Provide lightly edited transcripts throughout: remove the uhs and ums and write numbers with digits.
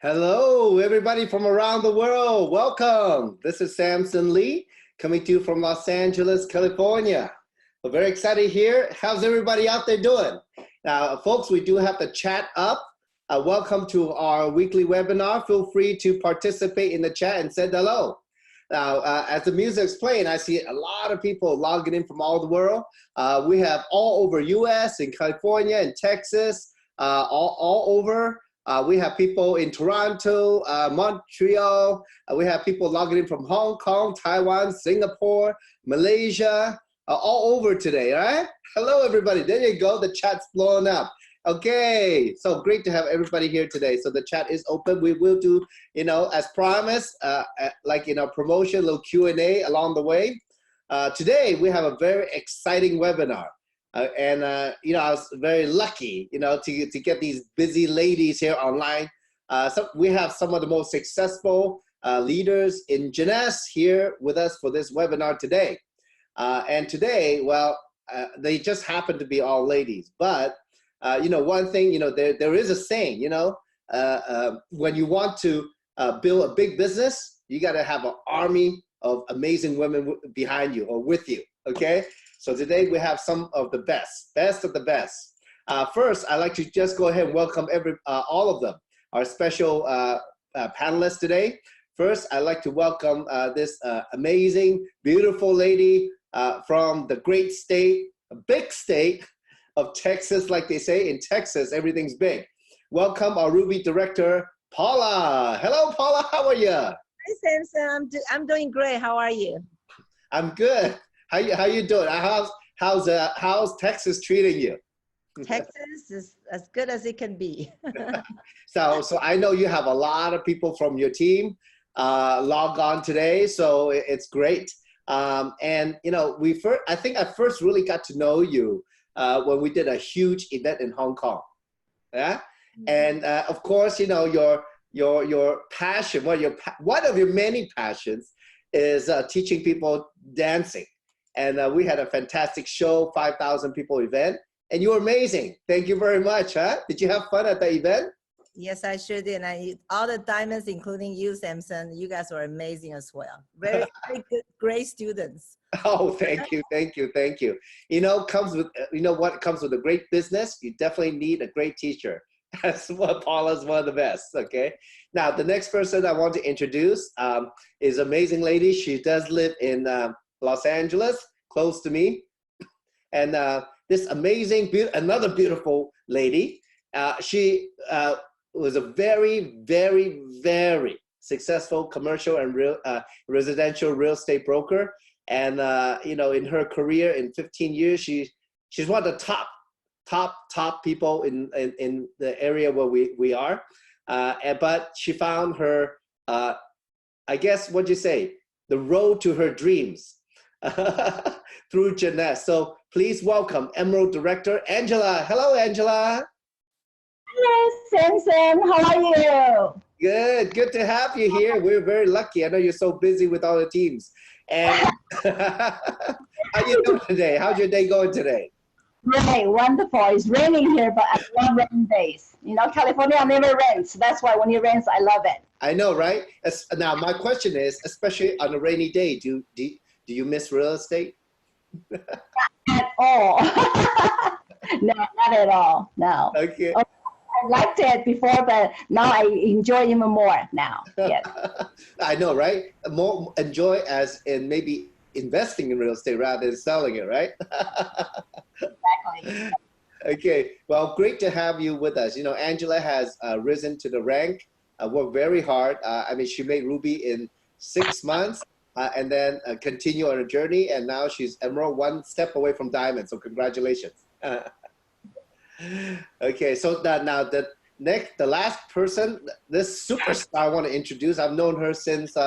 Hello, everybody from around the world. Welcome. This is Samson Lee coming to you from Los Angeles, California. We're very excited here. How's everybody out there doing? Now, folks, we do have the chat up. Welcome to our weekly webinar. Feel free to participate in the chat and say hello. Now, as the music's playing, I see a lot of people logging in from all the world. We have all over US, in California, in Texas, all over. We have people in Toronto, Montreal. We have people logging in from Hong Kong, Taiwan, Singapore, Malaysia, all over today, right? Hello, everybody. There you go. The chat's blowing up. Okay, so great to have everybody here today. So the chat is open. We will do, as promised, like in our promotion, a little Q&A along the way. Today, we have a very exciting webinar. I was very lucky, to get these busy ladies here online. So we have some of the most successful leaders in Jeunesse here with us for this webinar today. And today, well, they just happen to be all ladies. But, one thing, there is a saying, when you want to build a big business, you got to have an army of amazing women behind you or with you, okay? So today we have some of the best of the best. First, I'd like to just go ahead and welcome all of them, our special panelists today. First, I'd like to welcome this amazing, beautiful lady from the great state, a big state of Texas, like they say. In Texas, everything's big. Welcome our Ruby director, Paula. Hello, Paula, how are you? Hi, Samson. I'm doing great. How are you? I'm good. How you doing? How's Texas treating you? Texas is as good as it can be. So I know you have a lot of people from your team log on today, so it's great. I think I first really got to know you when we did a huge event in Hong Kong. Yeah, and of course, your passion. One of your many passions is teaching people dancing. And we had a fantastic show, 5,000 people event, and you were amazing. Thank you very much, huh? Did you have fun at the event? Yes, I sure did. All the diamonds, including you, Samson, you guys were amazing as well. Very, very good, great students. Oh, thank you. What comes with a great business? You definitely need a great teacher. That's what Paula's one of the best, okay? Now, the next person I want to introduce is an amazing lady. She does live in Los Angeles, close to me. And this amazing, another beautiful lady. She was a very, very, very successful commercial and residential real estate broker. And, in her career in 15 years, she's one of the top people in the area where we are. But she found her, I guess, what'd you say? The road to her dreams. Through Jeunesse. So please welcome Emerald Director Angela. Hello, Angela. Hello, Samson. How are you? Good to have you here. We're very lucky. I know you're so busy with all the teams. And how you doing today? How's your day going today? Great, wonderful. It's raining here, but I love rain days. California never rains. That's why when it rains, I love it. I know, right? Now, my question is, especially on a rainy day, do you miss real estate? Not at all. No, not at all. No. Okay. Oh, I liked it before, but now I enjoy even more now. Yes. I know, right? More enjoy as in maybe investing in real estate rather than selling it, right? Exactly. Okay. Well, great to have you with us. Angela has risen to the rank, worked very hard. She made Ruby in 6 months. And then continue on her journey, and now she's Emerald, one step away from Diamond. So congratulations. Okay, so now the last person, this superstar I want to introduce. I've known her since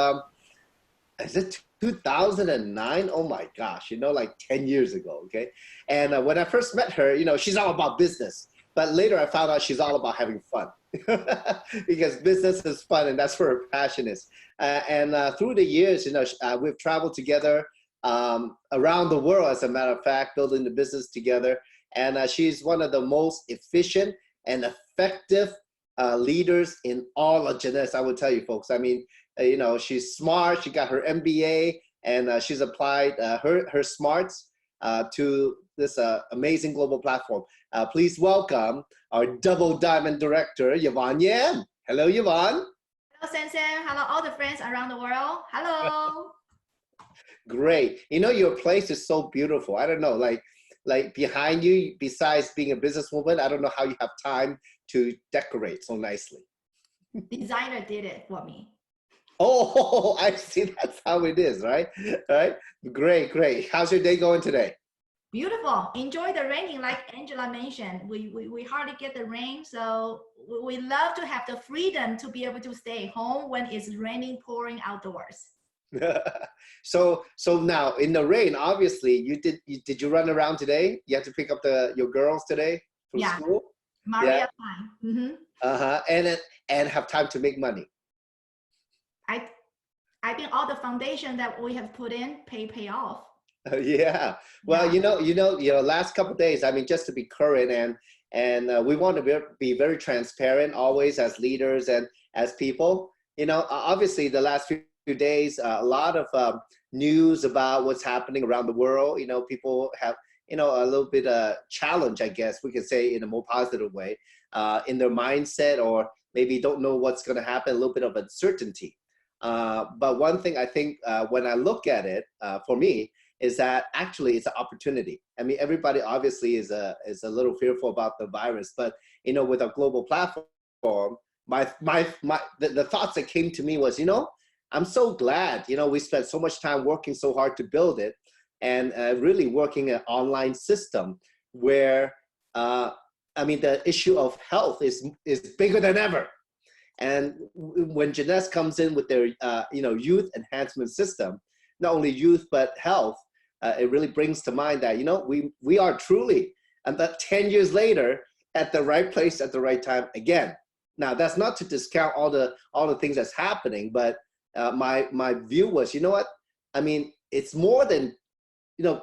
is it 2009? Oh my gosh, like 10 years ago. Okay, and when I first met her, she's all about business, but later I found out she's all about having fun. Because business is fun, and that's where her passion is. And through the years, we've traveled together around the world, as a matter of fact, building the business together. And she's one of the most efficient and effective leaders in all of Jeunesse, I would tell you folks. I mean, she's smart, she got her MBA, and she's applied her smarts to this amazing global platform. Please welcome our double diamond director, Yvonne Yam. Hello, Yvonne. Hello, Samson. Hello, all the friends around the world. Hello. Great. Your place is so beautiful. I don't know, like behind you, besides being a businesswoman, I don't know how you have time to decorate so nicely. Designer did it for me. Oh, I see. That's how it is, right? Right. Great. How's your day going today? Beautiful. Enjoy the raining, like Angela mentioned. We hardly get the rain, so we love to have the freedom to be able to stay home when it's raining, pouring outdoors. So now in the rain, obviously, did you run around today? You had to pick up your girls today from school? Maria time. Mm-hmm. And have time to make money. I think all the foundation that we have put in pay off. Yeah. Well, last couple of days, I mean, just to be current and we want to be very transparent always as leaders and as people. Obviously the last few days, a lot of news about what's happening around the world. People have, a little bit challenge, I guess we could say, in a more positive way, in their mindset, or maybe don't know what's going to happen, a little bit of uncertainty. But one thing I think when I look at it, for me, is that actually it's an opportunity. I mean, everybody obviously is a little fearful about the virus, but with a global platform, the thoughts that came to me was, I'm so glad, we spent so much time working so hard to build it, and really working an online system where, the issue of health is bigger than ever. And when Jeunesse comes in with their, youth enhancement system, not only youth, but health, it really brings to mind that, we are truly, and that 10 years later, at the right place at the right time again. Now, that's not to discount all the things that's happening, but my view was, I mean, it's more than,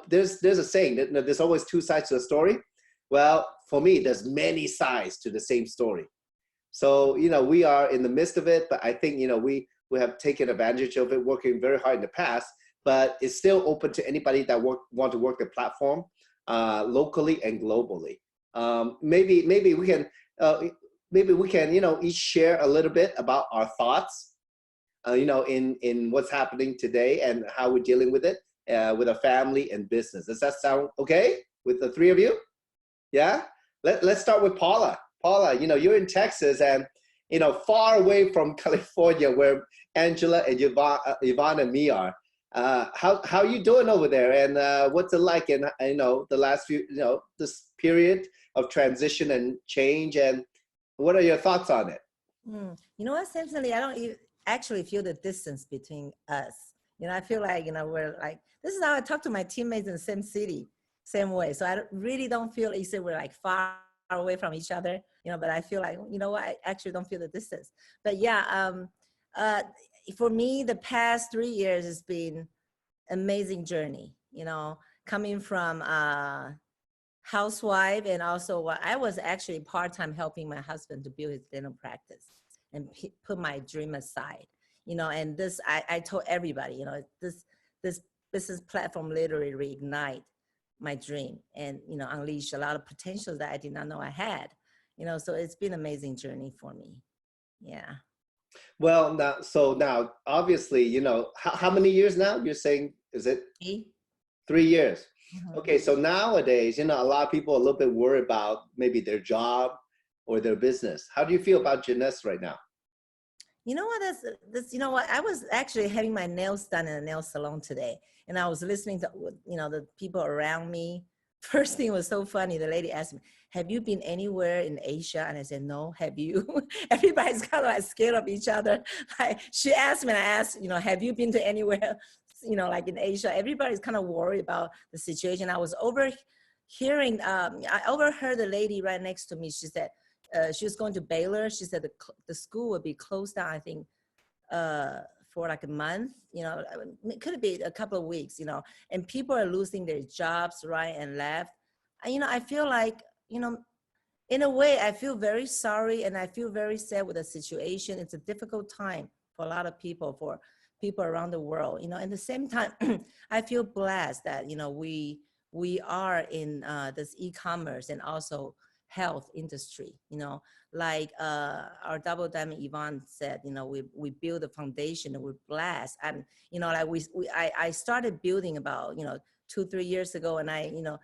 there's a saying that there's always two sides to a story. Well, for me, there's many sides to the same story. So, we are in the midst of it, but I think, we have taken advantage of it, working very hard in the past, but it's still open to anybody that want to work the platform locally and globally. Maybe we can, each share a little bit about our thoughts, in what's happening today and how we're dealing with it with our family and business. Does that sound okay with the three of you? Yeah. Let's start with Paula. Paula, you're in Texas and, far away from California where Angela and Yvonne and me are. How are you doing over there? And what's it like in, the last few, this period of transition and change, and what are your thoughts on it? You know what, Samson Lee, I don't actually feel the distance between us. I feel like, we're like, this is how I talk to my teammates in the same city, same way. So I really don't feel we're like far away from each other, but I feel like, I actually don't feel the distance. But yeah, for me, the past 3 years has been amazing journey, coming from housewife, and also I was actually part-time helping my husband to build his dental practice and put my dream aside, and this, I told everybody, this business platform literally reignite my dream and, unleash a lot of potential that I did not know I had, so it's been an amazing journey for me. Yeah. Well, now, obviously, how many years now? You're saying, is it 3 years? Mm-hmm. Okay, so nowadays, a lot of people are a little bit worried about maybe their job or their business. How do you feel about Jeunesse right now? You know what, I was actually having my nails done in a nail salon today, and I was listening to, the people around me. First thing was so funny. The lady asked me, have you been anywhere in Asia? And I said, no, have you? Everybody's kind of like scared of each other. Like, she asked me, and I asked, have you been to anywhere, like in Asia? Everybody's kind of worried about the situation. I was overhearing, I overheard the lady right next to me. She said, she was going to Baylor. She said the school would be closed down, I think, for like a month, it could be a couple of weeks, and people are losing their jobs right and left. And, I feel like, in a way, I feel very sorry and I feel very sad with the situation. It's a difficult time for a lot of people, for people around the world, you know. At the same time, I feel blessed that, you know, we are in this e-commerce and also health industry, you know, like our Double Diamond Yvonne said, you know, we build a foundation and we're blessed. And, you know, like I started building about, you know, 2-3 years ago, and I, you know,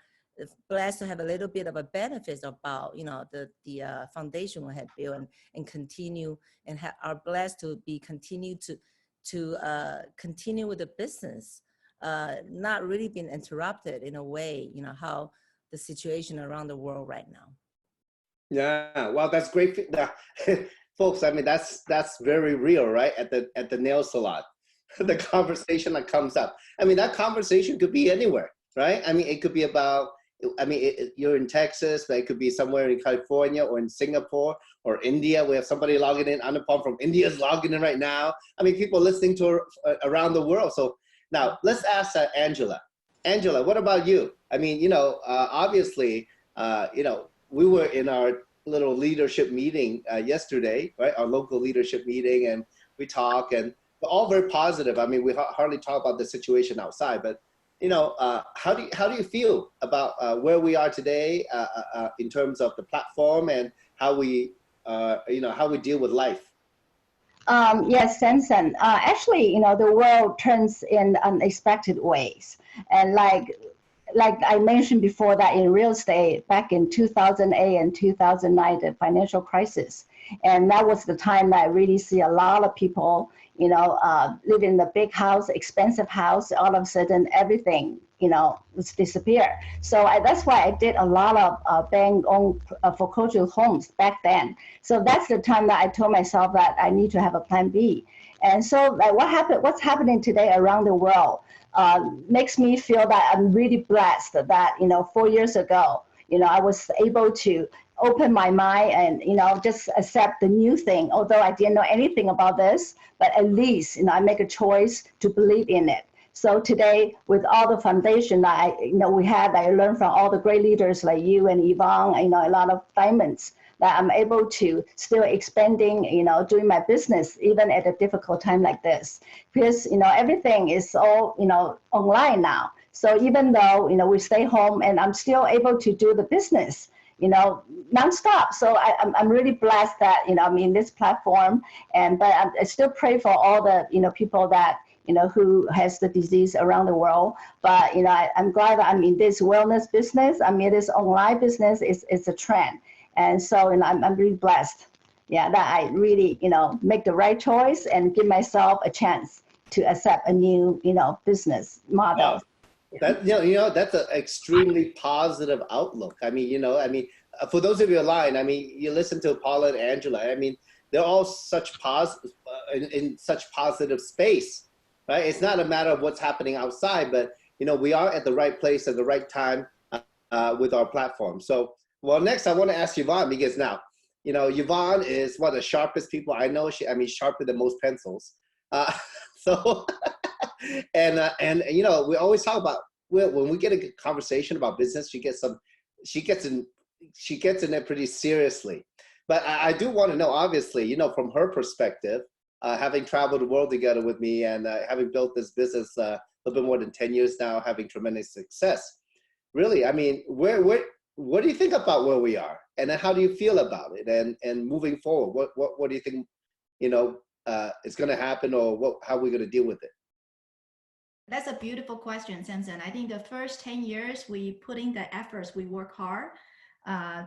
blessed to have a little bit of a benefits about, you know, the foundation we had built, and continue and are blessed to be continue to continue with the business, not really been interrupted in a way, you know, how the situation around the world right now. Yeah, well, that's great. Folks, I mean, that's very real, right? At the nail salon, the conversation that comes up. I mean, that conversation could be anywhere, right? I mean, it could be about, I mean, you're in Texas, but it could be somewhere in California or in Singapore or India. We have somebody logging in. Anupam from India is logging in right now. I mean, people listening to her around the world. So now let's ask Angela. Angela, what about you? I mean, you know, obviously, you know, we were in our little leadership meeting yesterday, right? Our local leadership meeting, and we talk, and we're all very positive. I mean, we hardly talk about the situation outside, but you know, how do you feel about where we are today in terms of the platform and how we, you know, how we deal with life? Yes, Samson. Actually, you know, the world turns in unexpected ways, and like I mentioned before, that in real estate back in 2008 and 2009, the financial crisis, and that was the time that I really see a lot of people, you know, live in the big house, expensive house. All of a sudden, everything, you know, was disappear. So that's why I did a lot of bank-owned foreclosure homes back then. So that's the time that I told myself that I need to have a plan B. And so like what's happening today around the world makes me feel that I'm really blessed that, you know, 4 years ago, you know, I was able to open my mind and, you know, just accept the new thing, although I didn't know anything about this, but at least, you know, I make a choice to believe in it. So today, with all the foundation that we had, I learned from all the great leaders like you and Yvonne, you know, a lot of diamonds, that I'm able to still expanding, you know, doing my business, even at a difficult time like this. Because, you know, everything is all, you know, online now. So even though, you know, we stay home and I'm still able to do the business, you know, nonstop. So I'm really blessed that, you know, I'm in this platform, but I still pray for all the, you know, people that, you know, who has the disease around the world. But, you know, I'm glad that I'm in this wellness business. I mean, this online business is a trend. And so, you know, I'm really blessed, yeah, that I really, you know, make the right choice and give myself a chance to accept a new, you know, business model. Yeah. That, you know, that's an extremely positive outlook. I mean, you know, I mean, for those of you online, I mean, you listen to Paula and Angela. I mean, they're all such in such positive space, right? It's not a matter of what's happening outside, but you know, we are at the right place at the right time with our platform. So, well, next I want to ask Yvonne, because now, you know, Yvonne is one of the sharpest people I know. I mean, sharper than most pencils. So, and you know, we always talk about, when we get a conversation about business, she gets in it pretty seriously. But I do want to know, obviously, you know, from her perspective, having traveled the world together with me and having built this business a little bit more than 10 years now, having tremendous success. Really, I mean, what do you think about where we are, and then how do you feel about it, and moving forward, what do you think, you know, is going to happen, or how are we going to deal with it? That's a beautiful question, Samson. I think the first 10 years, we put in the efforts, we work hard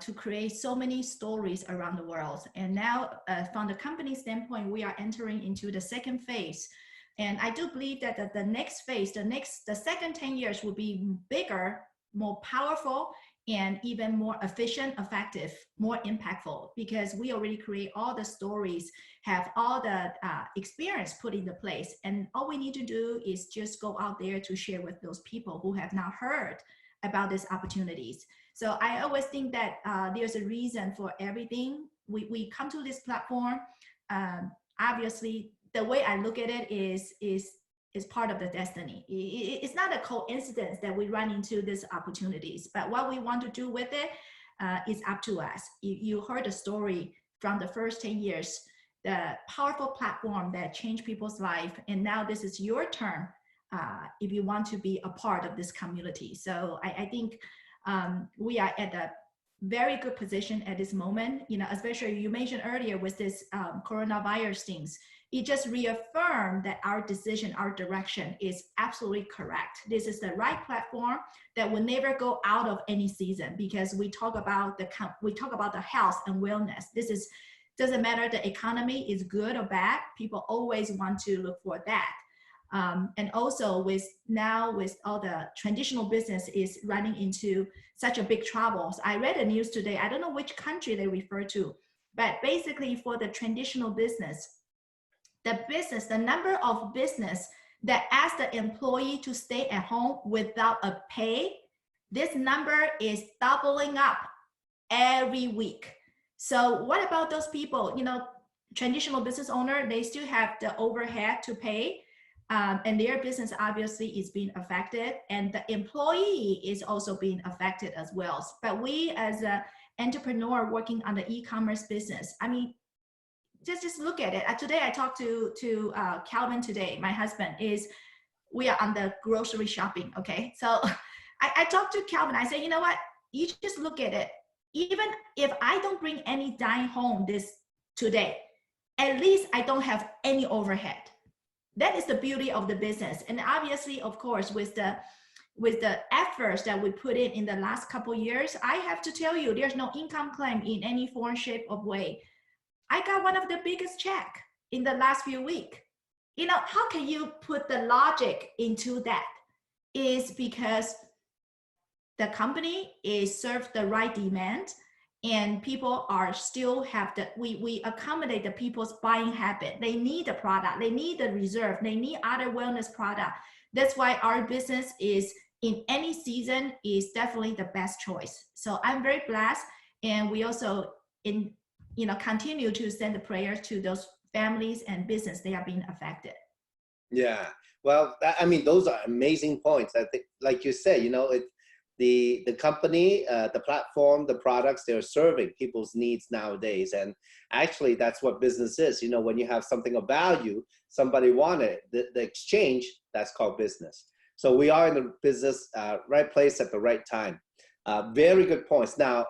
to create so many stories around the world. And now from the company standpoint, we are entering into the second phase. And I do believe that the next phase, the second 10 years will be bigger, more powerful, and even more efficient, effective, more impactful, because we already create all the stories, have all the experience put into place. And all we need to do is just go out there to share with those people who have not heard about these opportunities. So I always think that there's a reason for everything. We come to this platform. Obviously, the way I look at it is part of the destiny. It's not a coincidence that we run into these opportunities, but what we want to do with it, it's up to us. You heard the story from the first 10 years, the powerful platform that changed people's life. And now this is your turn if you want to be a part of this community. So I think we are at a very good position at this moment, especially you mentioned earlier with this coronavirus things. It just reaffirmed that our decision, our direction is absolutely correct. This is the right platform that will never go out of any season, because we talk about the health and wellness. Doesn't matter the economy is good or bad, people always want to look for that. And also with all the traditional business is running into such a big troubles. I read the news today, I don't know which country they refer to, but basically for the traditional business, the number of business that ask the employee to stay at home without a pay, this number is doubling up every week. So what about those people, traditional business owner, they still have the overhead to pay. And their business obviously is being affected, and the employee is also being affected as well. But we as an entrepreneur working on the e-commerce business, I mean, just look at it. Today I talked to Calvin today, my husband, we are on the grocery shopping, okay? So I talked to Calvin, I said, you know what, you just look at it. Even if I don't bring any dime home today, at least I don't have any overhead. That is the beauty of the business. And obviously, of course, with the efforts that we put in the last couple of years, I have to tell you, there's no income claim in any form, shape, or way. I got one of the biggest check in the last few weeks. How can you put the logic into that? Is because the company is served the right demand, and people are still we accommodate the people's buying habit. They need the product, they need the reserve, they need other wellness product. That's why our business is in any season is definitely the best choice. So I'm very blessed, and we also continue to send the prayers to those families and business they are being affected. Yeah, well, I mean, those are amazing points. I think, like you said, the company, the platform, the products, they're serving people's needs nowadays. And actually, that's what business is. When you have something of value, somebody wanted it, the exchange, that's called business. So we are in the business, right place at the right time. Very good points. Now,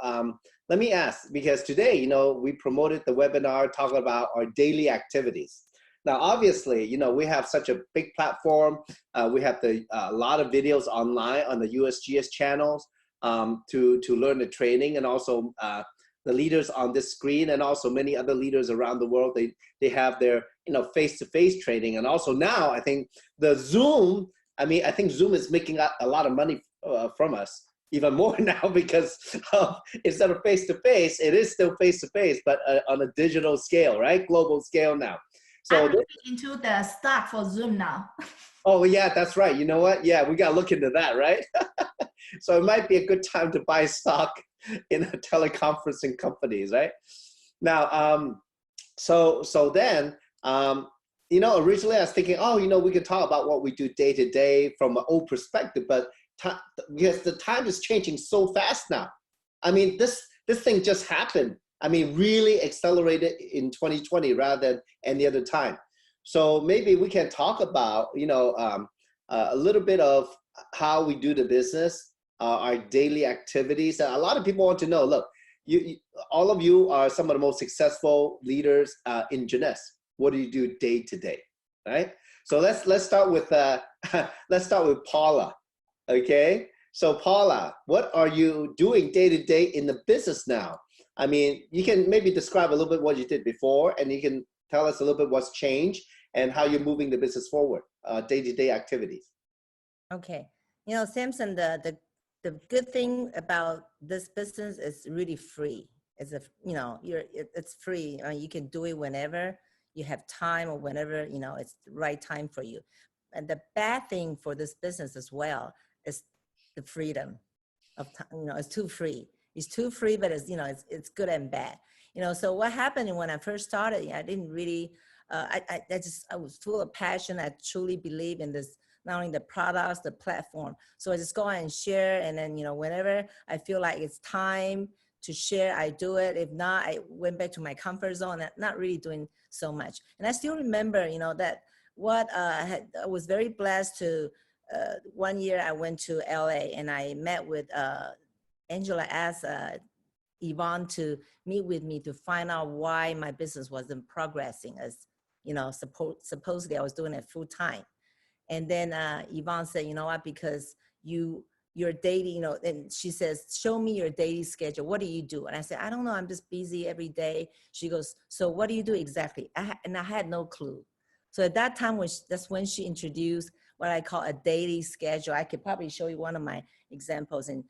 let me ask, because today, we promoted the webinar talking about our daily activities. Now, obviously, we have such a big platform. We have a lot of videos online on the USGS channels to learn the training, and also the leaders on this screen, and also many other leaders around the world. They have their face-to-face training, and also now I think the Zoom. I think Zoom is making a lot of money from us, even more now, because instead of face-to-face, it is still face-to-face, but on a digital scale, right? Global scale now. So I'm looking into the stock for Zoom now. Oh yeah, that's right. You know what? Yeah, we got to look into that, right? So it might be a good time to buy stock in a teleconferencing companies, right? Now, so then, originally I was thinking, we could talk about what we do day to day from an old perspective, but because the time is changing so fast now. I mean, this thing just happened. Really accelerated in 2020 rather than any other time. So maybe we can talk about, a little bit of how we do the business, our daily activities. A lot of people want to know, look, all of you are some of the most successful leaders in Jeunesse. What do you do day to day, right? So let's start with Paula, okay? So Paula, what are you doing day to day in the business now? You can maybe describe a little bit what you did before, and you can tell us a little bit what's changed and how you're moving the business forward, day-to-day activities. Okay. Samson, the good thing about this business is really free. It's it's free. You can do it whenever you have time, or whenever, it's the right time for you. And the bad thing for this business as well is the freedom of time. It's too free. It's too free, but it's good and bad. So what happened when I first started, I didn't really, I was full of passion. I truly believe in this, not only the products, the platform. So I just go out and share. And then, whenever I feel like it's time to share, I do it. If not, I went back to my comfort zone, not really doing so much. And I still remember, you know, that what I was very blessed to, one year I went to LA and I met with Angela asked Yvonne to meet with me to find out why my business wasn't progressing as, you know, supposedly I was doing it full time. And then Yvonne said, you know what, because your daily, you know, and she says, show me your daily schedule. What do you do? And I said, I don't know. I'm just busy every day. She goes, so what do you do exactly? And I had no clue. So at that time, that's when she introduced what I call a daily schedule. I could probably show you one of my examples. And,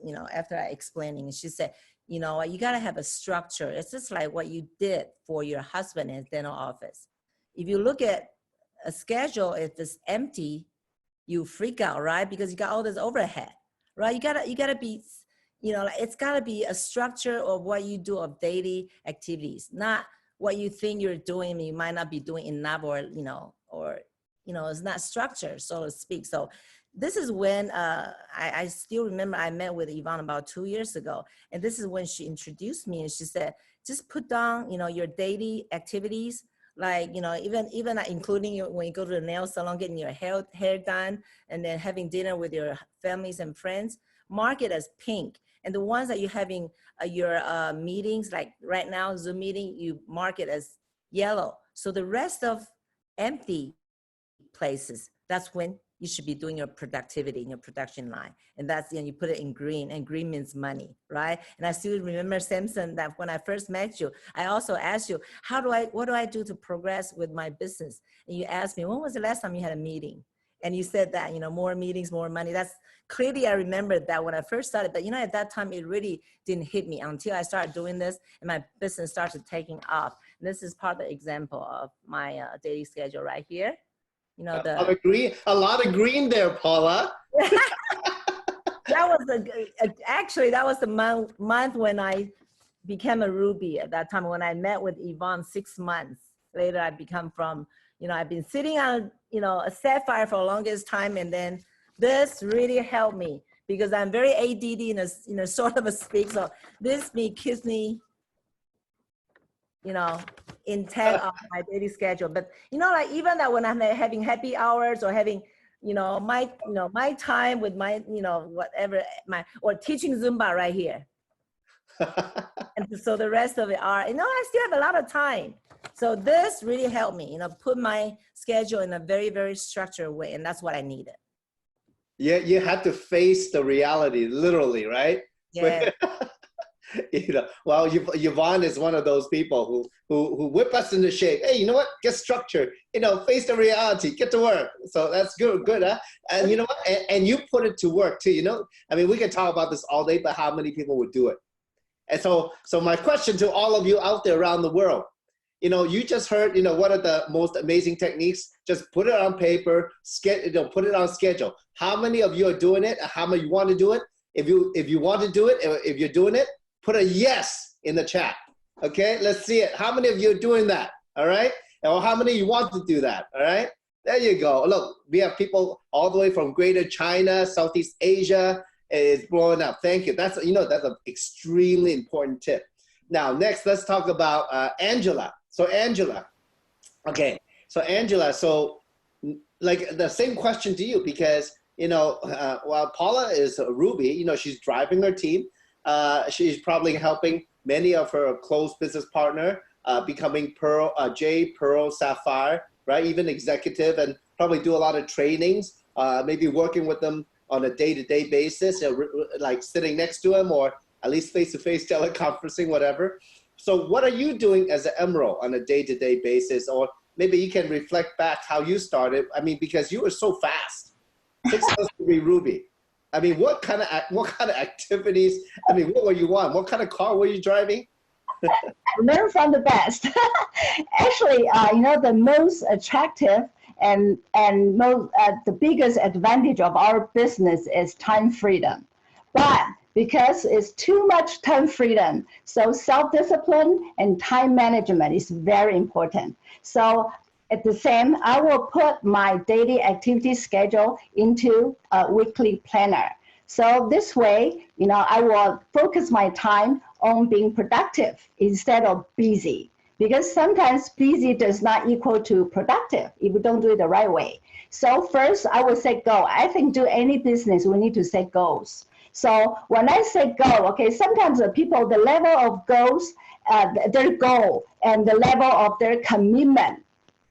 you know, after I explaining, and she said, you know, you got to have a structure. It's just like what you did for your husband in his dental office. If you look at a schedule, if it's empty, you freak out, right? Because you got all this overhead, right? You gotta be, you know, it's gotta be a structure of what you do of daily activities, not what you think you're doing. You might not be doing enough, or it's not structured, so to speak. So this is when I still remember I met with Yvonne about 2 years ago, and this is when she introduced me, and she said, just put down, you know, your daily activities. Like, you know, even including when you go to the nail salon, getting your hair done, and then having dinner with your families and friends, mark it as pink. And the ones that you're having your meetings, like right now, Zoom meeting, you mark it as yellow. So the rest of empty places, that's when you should be doing your productivity in your production line. And that's, you know, you put it in green, and green means money, right? And I still remember, Samson, that when I first met you, I also asked you, what do I do to progress with my business? And you asked me, when was the last time you had a meeting? And you said that, you know, more meetings, more money. That's clearly, I remembered that when I first started, but you know, at that time, it really didn't hit me until I started doing this and my business started taking off. And this is part of the example of my daily schedule right here. You know, a lot of green there, Paula. That was actually that was the month when I became a Ruby. At that time, when I met with Yvonne 6 months later, I become from, you know, I've been sitting on, you know, a sapphire for the longest time, and then this really helped me because I'm very ADD in a sort of a speak. So this keeps me, you know, intact of my daily schedule. But you know, like even that when I'm having happy hours or having, you know, my time with my, you know, whatever, or teaching Zumba right here. And so the rest of it are, you know, I still have a lot of time. So this really helped me, you know, put my schedule in a very, very structured way. And that's what I needed. Yeah, you had to face the reality, literally, right? Yeah. You know, well, Yvonne is one of those people who whip us into shape. Hey, you know what? Get structured. You know, face the reality. Get to work. So that's good, huh? And you know what? And you put it to work too. You know, I mean, we can talk about this all day, but how many people would do it? And so my question to all of you out there around the world, you know, you just heard, you know, what are the most amazing techniques? Just put it on paper, put it on schedule. How many of you are doing it? How many want to do it? If you want to do it, if you're doing it, put a yes in the chat. Okay, let's see it. How many of you are doing that? All right, or how many of you want to do that? All right, there you go. Look, we have people all the way from Greater China, Southeast Asia. It's blowing up. Thank you. That's, you know, that's an extremely important tip. Now, next, let's talk about Angela. So Angela, okay. So Angela, so like the same question to you, because, you know, while Paula is a Ruby, you know, she's driving her team. She's probably helping many of her close business partner becoming Pearl, J, Pearl, Sapphire, right? Even executive, and probably do a lot of trainings, maybe working with them on a day-to-day basis, like sitting next to them, or at least face-to-face teleconferencing, whatever. So what are you doing as an Emerald on a day-to-day basis? Or maybe you can reflect back how you started. I mean, because you were so fast, 6 months to be Ruby. I mean, what kind of activities? I mean, what were you on? What kind of car were you driving? Learn from the best. Actually, you know, the most attractive and most the biggest advantage of our business is time freedom. But because it's too much time freedom, so self-discipline and time management is very important. So at the same, I will put my daily activity schedule into a weekly planner. So this way, you know, I will focus my time on being productive instead of busy. Because sometimes busy does not equal to productive if we don't do it the right way. So first, I would say goal. I think do any business, we need to set goals. So when I say goal, okay, sometimes the people, the level of goals, their goal and the level of their commitment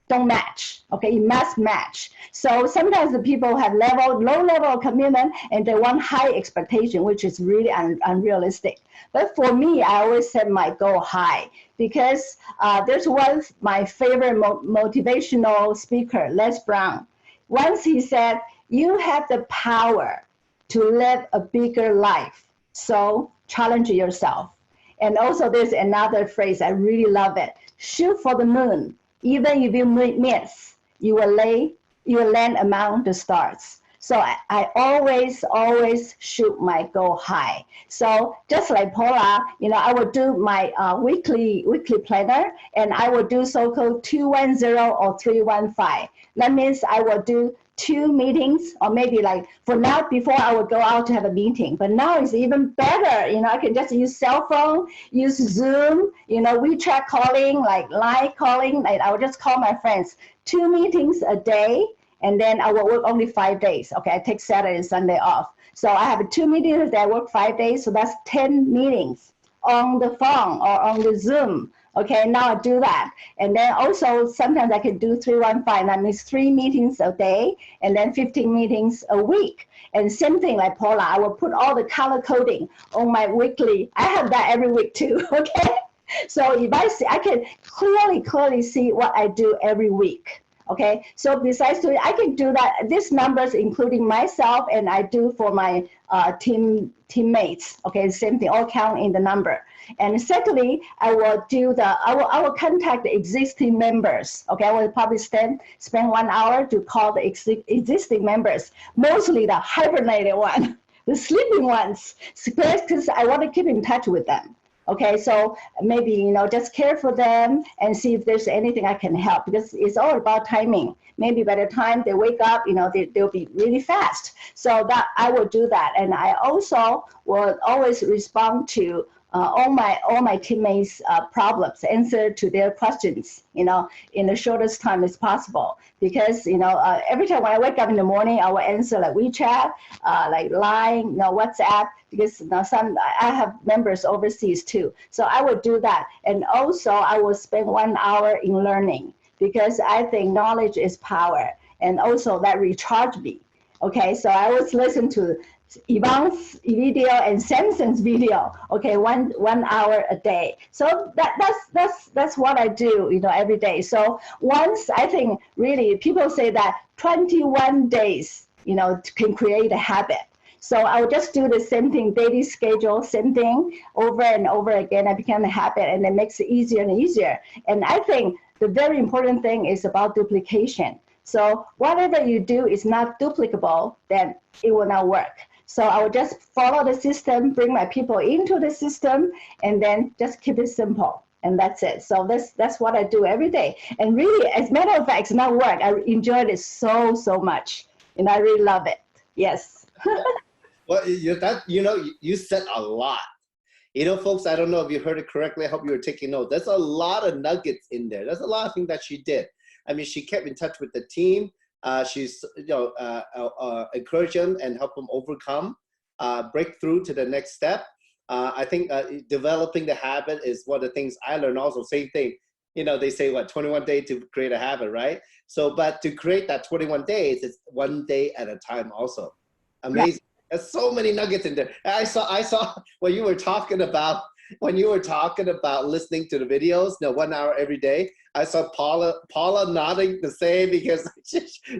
don't match. Okay, it must match. So sometimes the people have low level of commitment and they want high expectation, which is really unrealistic. But for me, I always set my goal high because there's one my favorite motivational speaker, Les Brown. Once he said, "You have the power to live a bigger life, so challenge yourself." And also, there's another phrase I really love it: "Shoot for the moon. Even if you miss, you will land among the stars." So I always shoot my goal high. So just like Paula, I will do my weekly planner, and I will do so-called 210 or 315. That means I will do 2 meetings, or maybe like for now, before I would go out to have a meeting, but now it's even better. I can just use cell phone, use Zoom, WeChat calling, like Line calling. Like I would just call my friends. 2 meetings a day, and then I will work only 5 days. Okay, I take Saturday and Sunday off. So I have 2 meetings a day, I work 5 days, so that's 10 meetings on the phone or on the Zoom. Okay, now I do that. And then also sometimes I can do 315. That means 3 meetings a day and then 15 meetings a week. And same thing like Paula, I will put all the color coding on my weekly. I have that every week too, okay? So if I see, I can clearly see what I do every week. Okay, so besides doing, I can do that. These numbers, including myself, and I do for my teammates. Okay, same thing, all count in the number. And secondly, I will I will contact the existing members. Okay, I will probably spend 1 hour to call the existing members, mostly the hibernated one, the sleeping ones, because I want to keep in touch with them. Okay, so maybe, just care for them and see if there's anything I can help, because it's all about timing. Maybe by the time they wake up, they'll be really fast. So that I will do that. And I also will always respond to all my teammates' problems, answer to their questions, in the shortest time as possible. Because, every time when I wake up in the morning, I will answer like WeChat, like Line, WhatsApp, because I have members overseas too. So I will do that. And also I will spend 1 hour in learning, because I think knowledge is power. And also that recharge me. Okay, so I always listen to Yvonne's video and Samson's video. Okay, one hour a day. So that's what I do, every day. So once, I think really people say that 21 days, can create a habit. So I would just do the same thing, daily schedule, same thing over and over again. I become a habit, and it makes it easier and easier. And I think the very important thing is about duplication. So whatever you do is not duplicable, then it will not work. So I will just follow the system, bring my people into the system, and then just keep it simple. And that's it. So that's what I do every day. And really, as a matter of fact, it's not work. I enjoyed it so much, and I really love it. Yes. Well, you said a lot. Folks, I don't know if you heard it correctly. I hope you were taking notes. There's a lot of nuggets in there. There's a lot of things that she did. I mean, she kept in touch with the team. She's encouraged them and help them overcome, break through to the next step. I think developing the habit is one of the things I learned also. Same thing, they say 21 days to create a habit, right? So, but to create that 21 days, it's 1 day at a time also. Amazing. Yeah. There's so many nuggets in there. I saw when you were talking about listening to the videos, 1 hour every day. I saw Paula nodding the same, because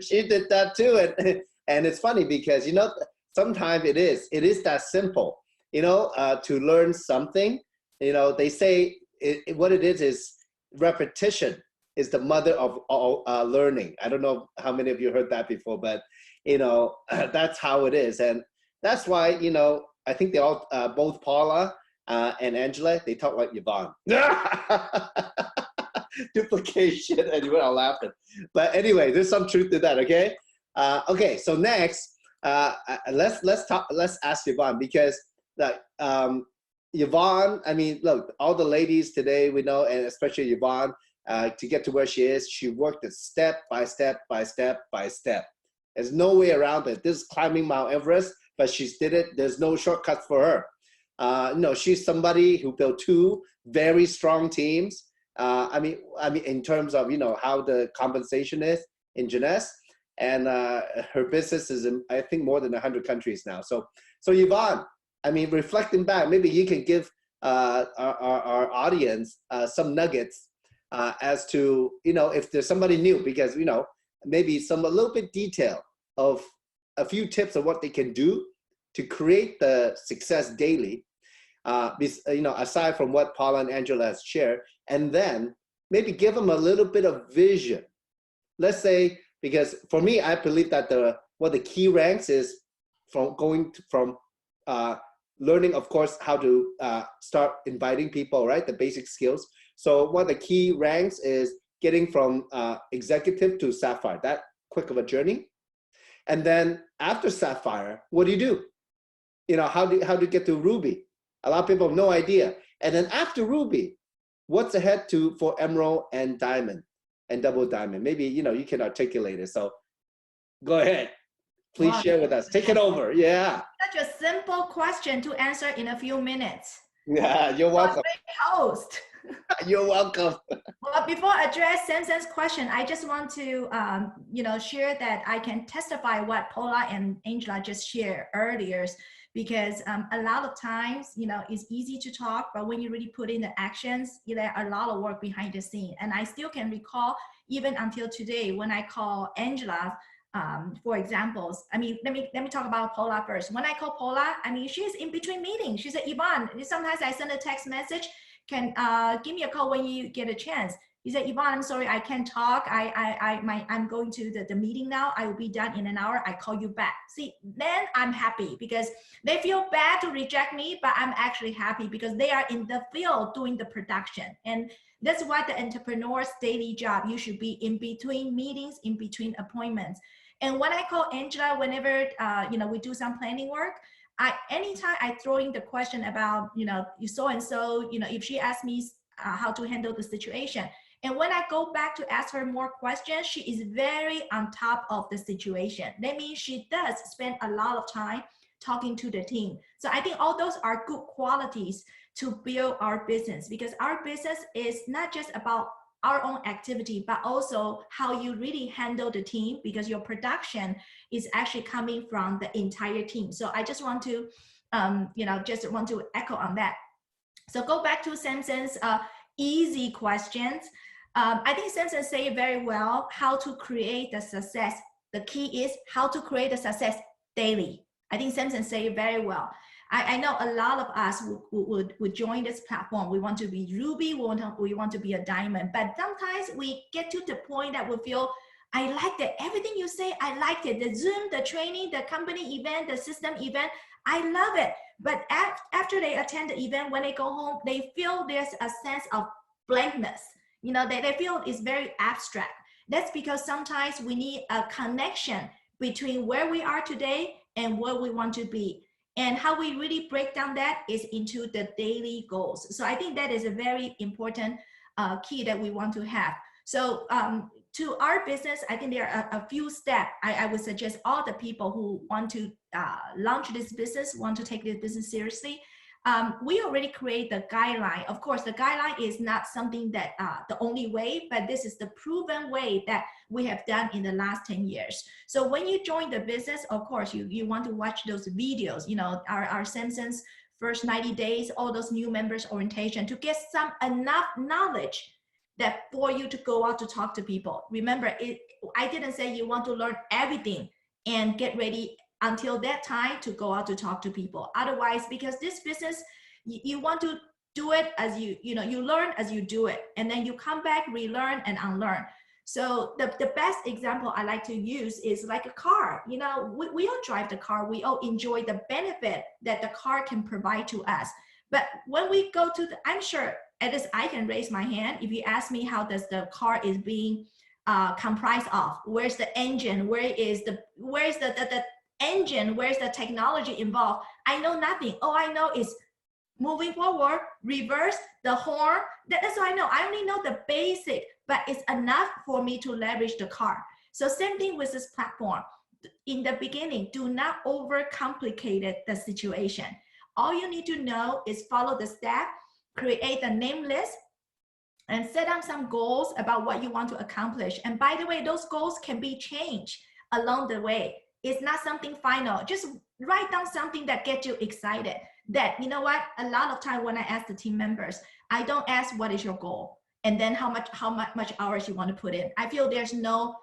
she did that too. And it's funny because, sometimes it is that simple, to learn something. They say what it is repetition is the mother of all learning. I don't know how many of you heard that before, but, that's how it is. And that's why, I think they all, both Paula and Angela, they talk like Yvonne. Duplication, and you were all laughing. But anyway, there's some truth to that, okay? Okay, so next, let's ask Yvonne, because Yvonne, I mean, look, all the ladies today we know, and especially Yvonne, to get to where she is, she worked it step by step by step by step. There's no way around it. This is climbing Mount Everest, but she's did it. There's no shortcuts for her. No, she's somebody who built two very strong teams. I mean, in terms of, you know, how the compensation is in Jeunesse, and her business is in, I think, more than 100 countries now. So Yvonne, I mean, reflecting back, maybe you can give our audience some nuggets as to, you know, if there's somebody new, because, you know, maybe a little bit detail of a few tips of what they can do to create the success daily, you know, aside from what Paula and Angela has shared, and then maybe give them a little bit of vision. Let's say, because for me, I believe that what the key ranks is from learning, of course, how to start inviting people, right? The basic skills. So one of the key ranks is getting from executive to Sapphire, that quick of a journey. And then after Sapphire, what do? You know, how do you get to Ruby? A lot of people have no idea. And then after Ruby, what's ahead for Emerald and Diamond and Double Diamond? Maybe, you know, you can articulate it. So go ahead. Please share with us. Take it over. Yeah. Such a simple question to answer in a few minutes. Yeah, you're welcome. Host. You're welcome. Well, before I address Samson's question, I just want to, you know, share that I can testify what Paula and Angela just shared earlier, because a lot of times, you know, it's easy to talk, but when you really put in the actions, you know, there are a lot of work behind the scene. And I still can recall, even until today, when I call Angela, for examples, I mean, let me talk about Paula first. When I call Paula, I mean, she's in between meetings. She said, Yvonne, sometimes I send a text message, can give me a call when you get a chance. He said, Yvonne, I'm sorry, I can't talk. I'm going to the meeting now. I will be done in an hour. I call you back. See, then I'm happy because they feel bad to reject me, but I'm actually happy because they are in the field doing the production. And that's why the entrepreneur's daily job, you should be in between meetings, in between appointments. And when I call Angela, whenever you know, we do some planning work, anytime I throw in the question about, you know, so-and-so, you know, if she asks me how to handle the situation, and when I go back to ask her more questions, she is very on top of the situation. That means she does spend a lot of time talking to the team. So I think all those are good qualities to build our business, because our business is not just about our own activity, but also how you really handle the team, because your production is actually coming from the entire team. So I just want to, you know, just want to echo on that. So go back to Samson's easy questions. I think Samson said it very well, how to create the success. The key is how to create the success daily. I think Samson said it very well. I know a lot of us would join this platform. We want to be Ruby, we want to be a diamond, but sometimes we get to the point that we feel, I liked it. Everything you say, I liked it. The Zoom, the training, the company event, the system event, I love it. But after they attend the event, when they go home, they feel there's a sense of blankness. You know, they feel it's very abstract. That's because sometimes we need a connection between where we are today and where we want to be. And how we really break down that is into the daily goals. So I think that is a very important key that we want to have. So to our business, I think there are a few steps I would suggest all the people who want to launch this business, want to take this business seriously. We already create the guideline. Of course, the guideline is not something that the only way, but this is the proven way that we have done in the last 10 years. So when you join the business, of course, you want to watch those videos, you know, our Samson's first 90 days, all those new members orientation, to get some enough knowledge that for you to go out to talk to people. Remember, I didn't say you want to learn everything and get ready until that time to go out to talk to people. Otherwise, because this business, you want to do it as you know, you learn as you do it, and then you come back, relearn and unlearn. So the best example I like to use is like a car. You know, we all drive the car, we all enjoy the benefit that the car can provide to us. But when we go to I'm sure at least I can raise my hand if you ask me how does the car is being comprised of, where's the engine, where's the engine, where's the technology involved, I know nothing. All I know is moving forward, reverse, the horn. That's why I know. I only know the basic, but it's enough for me to leverage the car. So same thing with this platform. In the beginning, do not overcomplicate the situation. All you need to know is follow the step, create a name list, and set up some goals about what you want to accomplish. And by the way, those goals can be changed along the way. It's not something final. Just write down something that gets you excited. That, you know what, a lot of time when I ask the team members, I don't ask what is your goal and then how much hours you want to put in. I feel there's no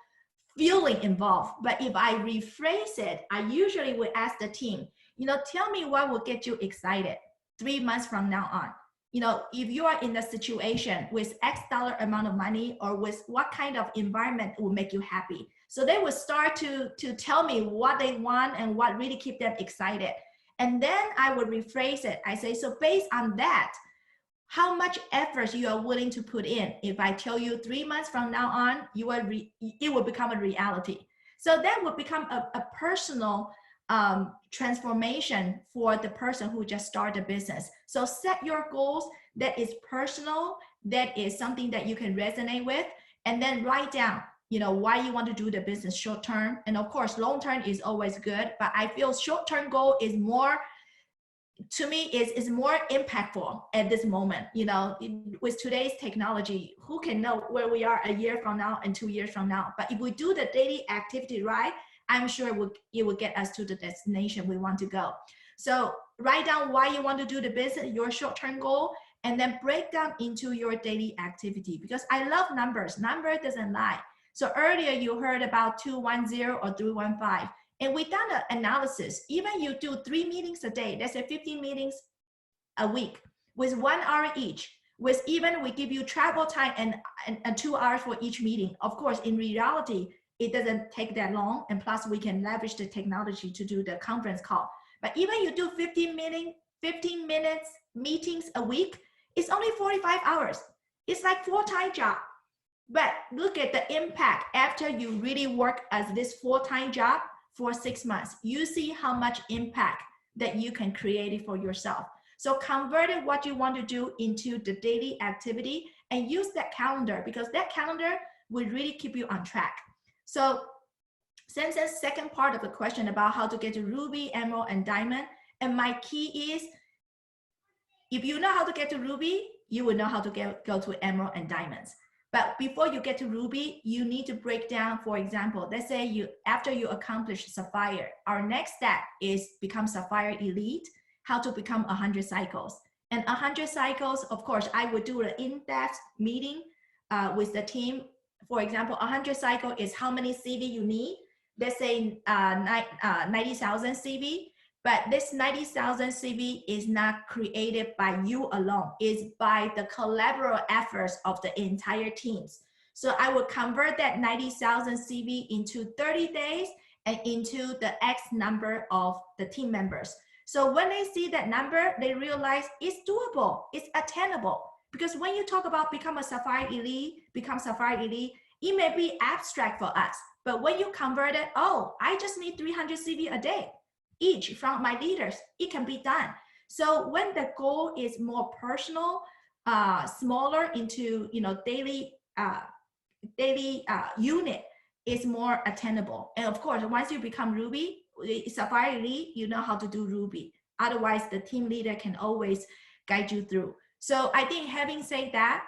feeling involved. But if I rephrase it, I usually would ask the team, you know, tell me what will get you excited 3 months from now on. You know, if you are in a situation with X dollar amount of money, or with what kind of environment will make you happy. So they will start to tell me what they want and what really keep them excited. And then I would rephrase it. I say, so based on that, how much effort you are willing to put in? If I tell you 3 months from now on, it will become a reality. So that would become a personal transformation for the person who just started a business. So set your goals that is personal, that is something that you can resonate with, and then write down, you know, why you want to do the business short term. And of course, long term is always good, but I feel short term goal is more, to me, is more impactful at this moment. You know, with today's technology, who can know where we are a year from now and 2 years from now? But if we do the daily activity right, I'm sure it will get us to the destination we want to go. So write down why you want to do the business, your short-term goal, and then break down into your daily activity. Because I love numbers. Number doesn't lie. So earlier you heard about 210 or 315. And we done an analysis. Even you do 3 meetings a day, let's say 15 meetings a week with 1 hour each, with even we give you travel time and 2 hours for each meeting. Of course, in reality, it doesn't take that long. And plus we can leverage the technology to do the conference call. But even you do 15 minutes meetings a week, it's only 45 hours. It's like full-time job. But look at the impact after you really work as this full-time job for 6 months. You see how much impact that you can create it for yourself. So convert what you want to do into the daily activity and use that calendar, because that calendar will really keep you on track. So Samson's second part of the question about how to get to Ruby, Emerald, and Diamond. And my key is, if you know how to get to Ruby, you will know how to go to Emerald and Diamonds. But before you get to Ruby, you need to break down, for example, let's say after you accomplish Sapphire, our next step is become Sapphire Elite, how to become 100 cycles. And 100 cycles, of course, I would do an in-depth meeting with the team. For example, 100 cycle is how many CV you need. Let's say 90,000 CV. But this 90,000 CV is not created by you alone. It's by the collaborative efforts of the entire teams. So I will convert that 90,000 CV into 30 days and into the X number of the team members. So when they see that number, they realize it's doable, it's attainable. Because when you talk about become Sapphire Elite, it may be abstract for us. But when you convert it, oh, I just need 300 CV a day. Each from my leaders, it can be done. So when the goal is more personal, smaller into daily unit, is more attainable. And of course, once you become Ruby, Sapphire Elite, you know how to do Ruby. Otherwise, the team leader can always guide you through. So I think having said that,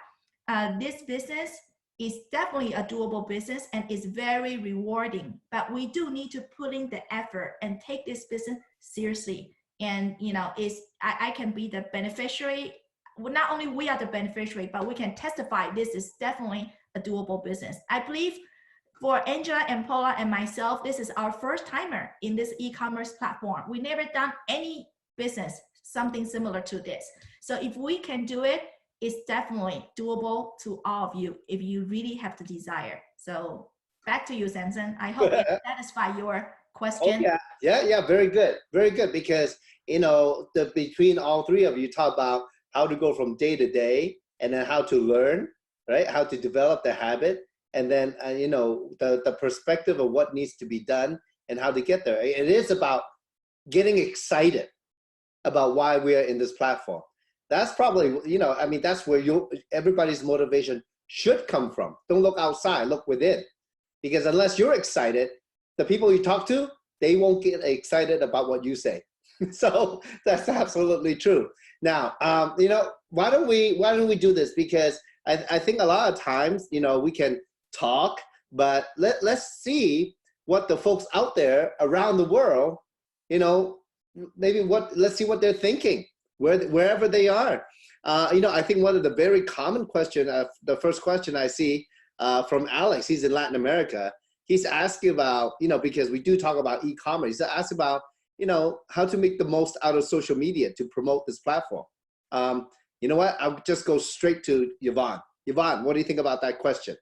this business is definitely a doable business and is very rewarding, but we do need to put in the effort and take this business seriously. And I can be the beneficiary. Well, not only we are the beneficiary, but we can testify this is definitely a doable business. I believe for Angela and Paula and myself, this is our first timer in this e-commerce platform. We never done any business, something similar to this. So if we can do it, it's definitely doable to all of you if you really have the desire. So back to you, Samson. I hope it satisfies your question. Oh, yeah, very good, because between all three of you talk about how to go from day to day, and then how to learn, right? How to develop the habit, and then the perspective of what needs to be done and how to get there. It is about getting excited about why we are in this platform. that's probably, I mean, that's where everybody's motivation should come from. Don't look outside, look within. Because unless you're excited, the people you talk to, they won't get excited about what you say. So that's absolutely true. Now, why don't we do this? Because I think a lot of times, we can talk, but let's see what the folks out there around the world, let's see what they're thinking, wherever they are. I think one of the very common question, the first question I see from Alex, he's in Latin America. He's asking about, because we do talk about e-commerce, he's asking about, how to make the most out of social media to promote this platform. You know what? I'll just go straight to Yvonne. Yvonne, what do you think about that question?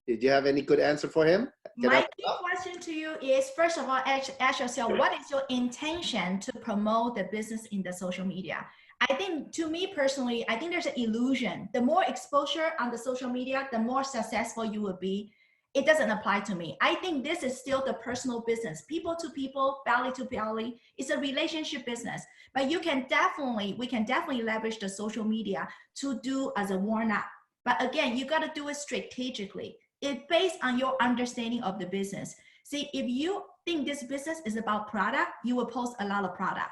Did you have any good answer for him? My key question to you is, first of all, ask yourself, what is your intention to promote the business in the social media? I think, to me personally, I think there's an illusion. The more exposure on the social media, the more successful you will be. It doesn't apply to me. I think this is still the personal business, people to people, belly to belly. It's a relationship business, but we can definitely leverage the social media to do as a warm-up. But again, you got to do it strategically. It's based on your understanding of the business. See, if you think this business is about product, you will post a lot of product.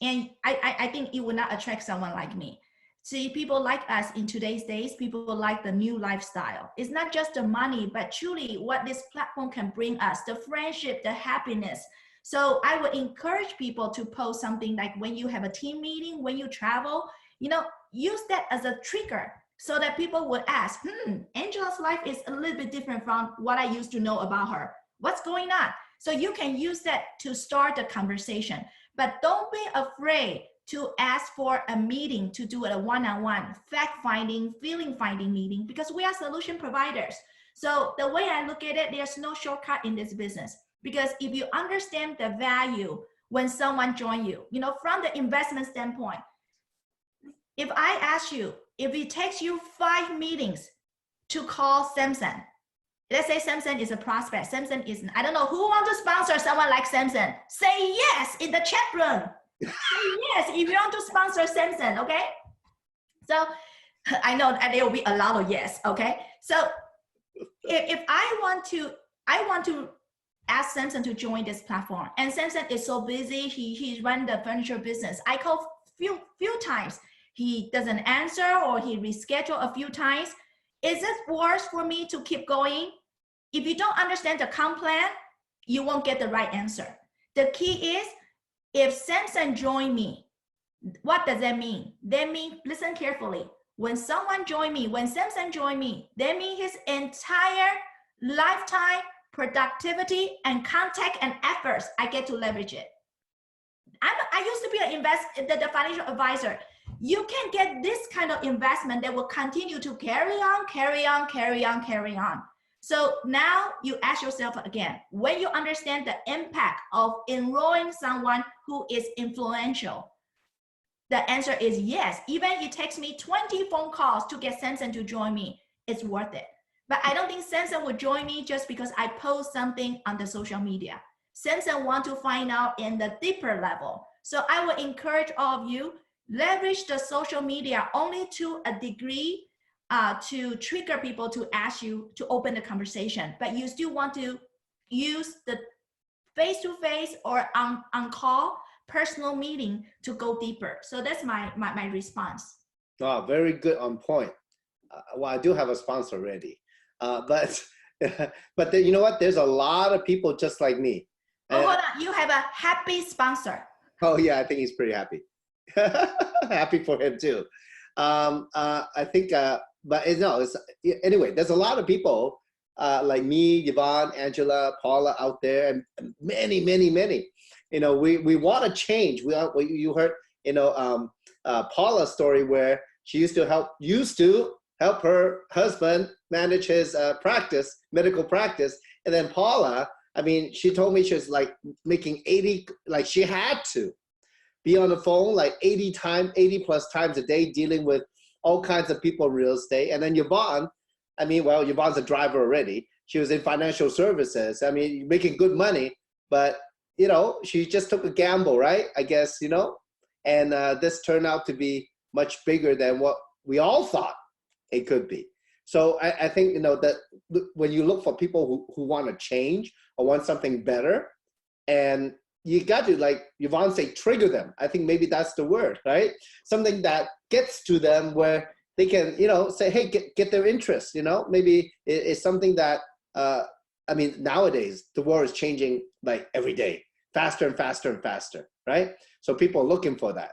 And I think it will not attract someone like me. See, people like us in today's days, people like the new lifestyle. It's not just the money, but truly what this platform can bring us, the friendship, the happiness. So I would encourage people to post something like when you have a team meeting, when you travel, use that as a trigger so that people would ask, Angela's life is a little bit different from what I used to know about her. What's going on? So you can use that to start the conversation, but don't be afraid to ask for a meeting, to do a one-on-one fact-finding, feeling-finding meeting, because we are solution providers. So the way I look at it, there's no shortcut in this business, because if you understand the value when someone joins you, from the investment standpoint, if I ask you, if it takes you 5 meetings to call Samson, let's say Samson is a prospect, Samson is, I don't know, who wants to sponsor someone like Samson? Say yes in the chat room. Say yes if you want to sponsor Samson, okay? So I know that there will be a lot of yes, okay? So if I want to ask Samson to join this platform, and Samson is so busy, he run the furniture business. I call few times, he doesn't answer or he reschedule a few times. Is it worse for me to keep going? If you don't understand the comp plan, you won't get the right answer. The key is, if Samson join me, what does that mean? That means, listen carefully, when someone join me, when Samson join me, that means his entire lifetime productivity and contact and efforts, I get to leverage it. I used to be the financial advisor. You can get this kind of investment that will continue to carry on. So now you ask yourself again, when you understand the impact of enrolling someone who is influential, the answer is yes. Even if it takes me 20 phone calls to get Samson to join me, it's worth it. But I don't think Samson would join me just because I post something on the social media. Samson want to find out in the deeper level. So I would encourage all of you, leverage the social media only to a degree to trigger people to ask you to open the conversation, but you still want to use the face-to-face or on call personal meeting to go deeper. So that's my response. Oh, very good, on point. Well, I do have a sponsor already, but then, you know what? There's a lot of people just like me. Oh, hold on, you have a happy sponsor. Oh yeah, I think he's pretty happy. Happy for him too. I think, but anyway, there's a lot of people like me, Yvonne, Angela, Paula out there, and many. We want to change. You heard, Paula's story where she used to help her husband manage his medical practice, and then Paula, I mean, she told me she was like making 80, like she had to be on the phone like 80 plus times a day, dealing with all kinds of people in real estate. And then Yvonne, I mean, well, Yvonne's a driver already. She was in financial services. I mean, making good money, but she just took a gamble, right? I guess, and this turned out to be much bigger than what we all thought it could be. So I think, you know, that when you look for people who want to change or want something better, and you got to, like Yvonne say, trigger them. I think maybe that's the word, right? Something that gets to them where they can, you know, say, hey, get their interest, you know? Maybe it's something that, I mean, nowadays, the world is changing like every day, faster and faster and faster, right? So people are looking for that.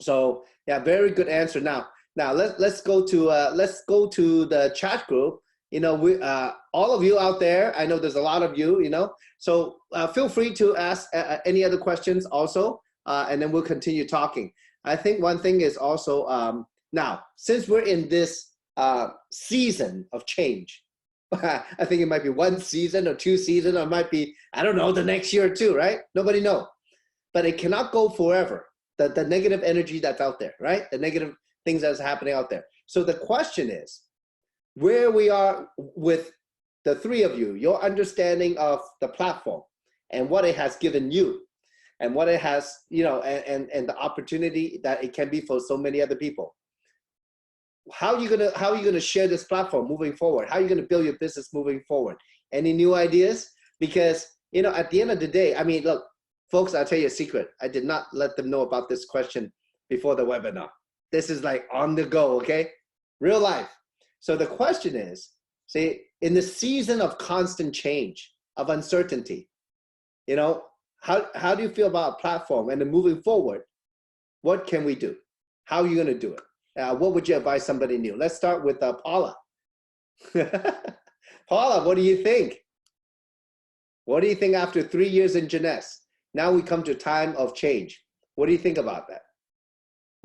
So yeah, very good answer. Now let's go to the chat group. You know, we all of you out there, I know there's a lot of you, you know, so feel free to ask any other questions also, and then we'll continue talking. I think one thing is also, now, since we're in this season of change, I think it might be 1 season or 2 seasons, or it might be, I don't know, the next year or 2, right? Nobody knows. But it cannot go forever, the negative energy that's out there, right? The negative things that's happening out there. So the question is, where we are with the 3 of you, your understanding of the platform and what it has given you and what it has, you know, and the opportunity that it can be for so many other people. How are you gonna share this platform moving forward? How are you gonna build your business moving forward? Any new ideas? Because, you know, at the end of the day, I mean, look, folks, I'll tell you a secret. I did not let them know about this question before the webinar. This is like on the go, okay? Real life. So the question is, see, in the season of constant change, of uncertainty, you know, how do you feel about a platform? And then moving forward, what can we do? How are you gonna do it? What would you advise somebody new? Let's start with Paula. Paula, what do you think? What do you think after 3 years in Jeunesse? Now we come to time of change. What do you think about that?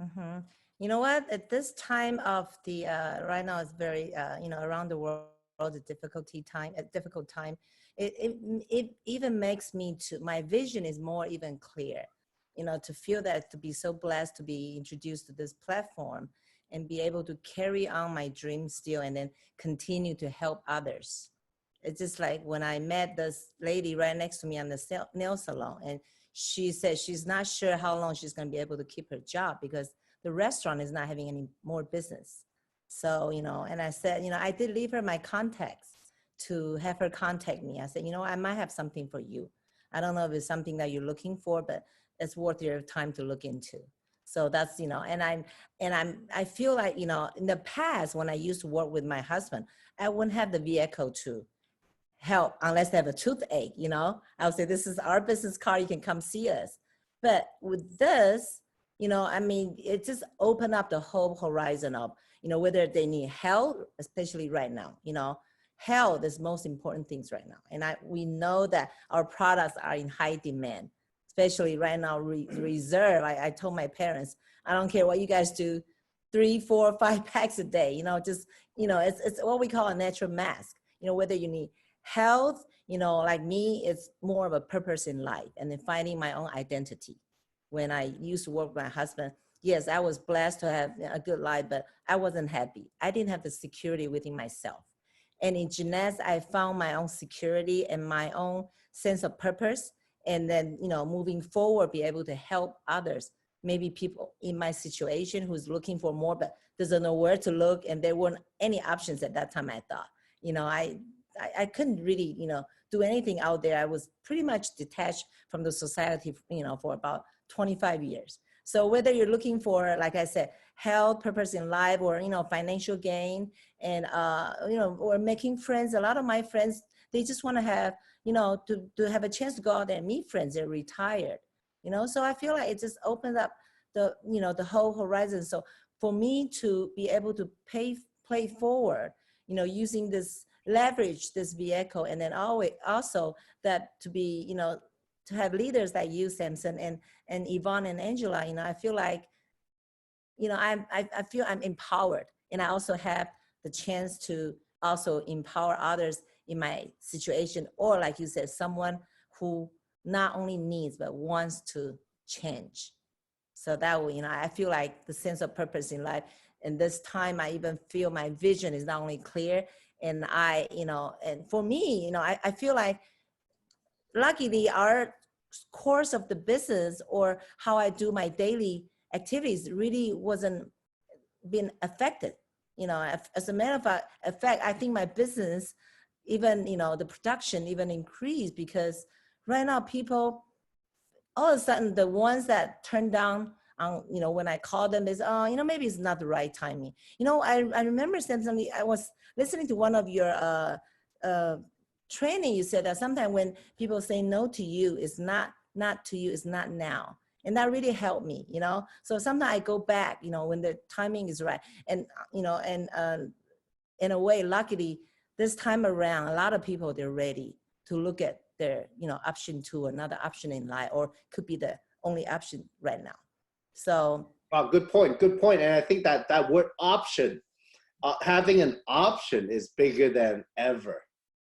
Mm-hmm. You know what? At this time of the right now, it's very you know, around the world, a difficult time. It even makes me to, my vision is more even clear. You know, to feel that, to be so blessed to be introduced to this platform and be able to carry on my dream still, and then continue to help others. It's just like when I met this lady right next to me on the nail salon, and she said she's not sure how long she's going to be able to keep her job because the restaurant is not having any more business. So, you know, and I said, you know, I did leave her my contacts to have her contact me. I said, you know, I might have something for you. I don't know if it's something that you're looking for, but it's worth your time to look into. So that's, you know, and I feel like, you know, in the past, when I used to work with my husband, I wouldn't have the vehicle to help unless they have a toothache, you know. I would say, this is our business card, you can come see us. But with this, you know, I mean, it just opened up the whole horizon of, you know, whether they need help, especially right now, you know, health is most important things right now. And we know that our products are in high demand, especially right now, Reserve. I told my parents, I don't care what you guys do, 3, 4, 5 packs a day, you know, just, you know, it's what we call a natural mask. You know, whether you need health, you know, like me, it's more of a purpose in life, and then finding my own identity. When I used to work with my husband, yes, I was blessed to have a good life, but I wasn't happy. I didn't have the security within myself. And in Jeunesse, I found my own security and my own sense of purpose. And then, you know, moving forward, be able to help others. Maybe people in my situation who's looking for more, but doesn't know where to look. And there weren't any options at that time, I thought. You know, I couldn't really, you know, do anything out there. I was pretty much detached from the society, you know, for about 25 years. So whether you're looking for, like I said, health, purpose in life, or, you know, financial gain, and, you know, or making friends, a lot of my friends, they just want to have, you know, to have a chance to go out there and meet friends. They're retired, you know, so I feel like it just opened up the, you know, the whole horizon. So for me to be able to play forward, you know, using this, leverage this vehicle, and then always also that to be, you know, to have leaders like you, Samson, and Yvonne and Angela, you know, I feel like, you know, I feel I'm empowered, and I also have the chance to also empower others in my situation, or like you said, someone who not only needs but wants to change. So that way, you know, I feel like the sense of purpose in life. And this time, I even feel my vision is not only clear, and I, you know, and for me, you know, I feel like luckily our course of the business, or how I do my daily activities really wasn't being affected. You know, as a matter of fact, I think my business, even, you know, the production even increased, because right now people, all of a sudden, the ones that turn down on, you know, when I call them, is, oh, you know, maybe it's not the right timing. You know, I remember saying something, I was listening to one of your training. You said that sometimes when people say no to you, it's not to you, it's not now. And that really helped me, you know? So sometimes I go back, you know, when the timing is right. And, you know, and in a way, luckily, this time around, a lot of people, they're ready to look at their, you know, option 2, another option in life, or could be the only option right now. So. Wow, good point, good point. And I think that that word option, having an option is bigger than ever.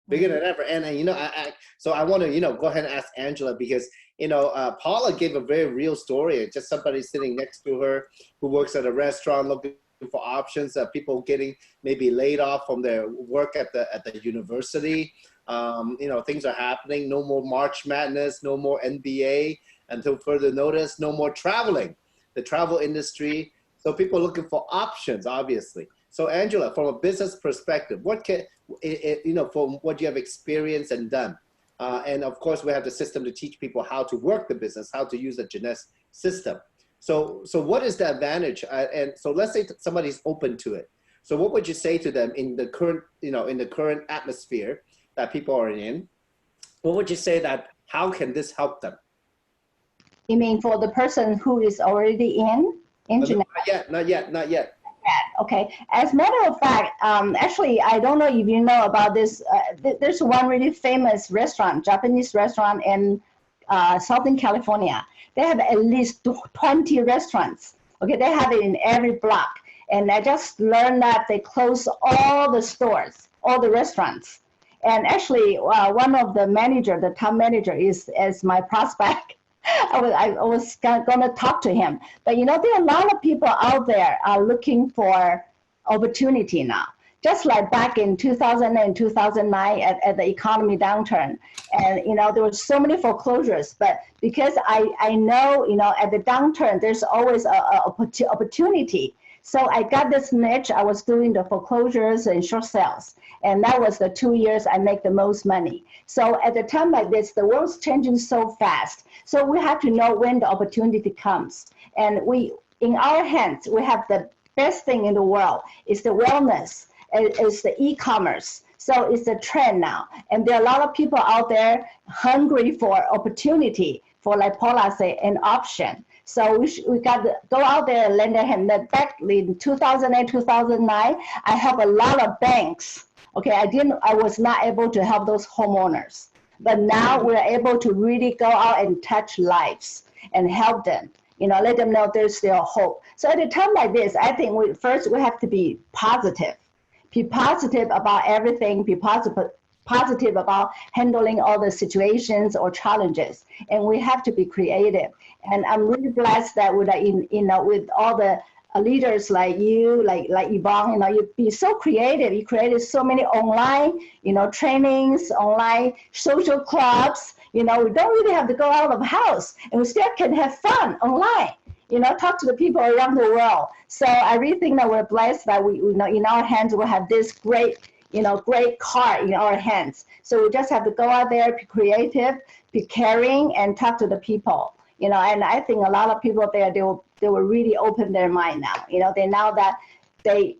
Bigger than ever. And you know, so I want to, you know, go ahead and ask Angela, because, you know, Paula gave a very real story. Just somebody sitting next to her who works at a restaurant looking for options, people getting maybe laid off from their work at the university. You know, things are happening. No more March Madness, no more NBA until further notice, no more traveling, the travel industry. So people are looking for options, obviously. So Angela, from a business perspective, what can, you know, from what you have experienced and done, and of course we have the system to teach people how to work the business, how to use the Jeunesse system. So what is the advantage? And so let's say somebody's open to it. So what would you say to them in the current, you know, in the current atmosphere that people are in? What would you say that, how can this help them? You mean for the person who is already in Jeunesse? Not yet. Okay. As a matter of fact, actually, I don't know if you know about this. There's one really famous restaurant, Japanese restaurant in Southern California. They have at least 20 restaurants. Okay, they have it in every block. And I just learned that they close all the stores, all the restaurants. And actually, one of the manager, the top manager, is as my prospect. I was going to talk to him. But, you know, there are a lot of people out there are looking for opportunity now. Just like back in 2000 and 2009 at the economy downturn. And, you know, there were so many foreclosures. But because I know, you know, at the downturn, there's always an opportunity. So I got this niche. I was doing the foreclosures and short sales. And that was the 2 years I make the most money. So at a time like this, the world's changing so fast. So we have to know when the opportunity comes. And in our hands, we have the best thing in the world. It's the wellness. It's the e-commerce. So it's a trend now. And there are a lot of people out there hungry for opportunity, for, like Paula said, an option. So we got to go out there and lend a hand. Back in 2008, 2009, I helped a lot of banks. Okay, I was not able to help those homeowners. But now we're able to really go out and touch lives and help them, you know, let them know there's still hope. So at a time like this, I think we have to be positive. Be positive about everything, be positive about handling all the situations or challenges. And we have to be creative. And I'm really blessed that with all the leaders like you, like Yvonne, you know, you be so creative. You created so many online, you know, trainings, online social clubs. You know, we don't really have to go out of the house, and we still can have fun online. You know, talk to the people around the world. So I really think that we're blessed that we know, in our hands we have this great, you know, great card in our hands. So we just have to go out there, be creative, be caring, and talk to the people. You know, and I think a lot of people there, they will really open their mind now. You know, they know that they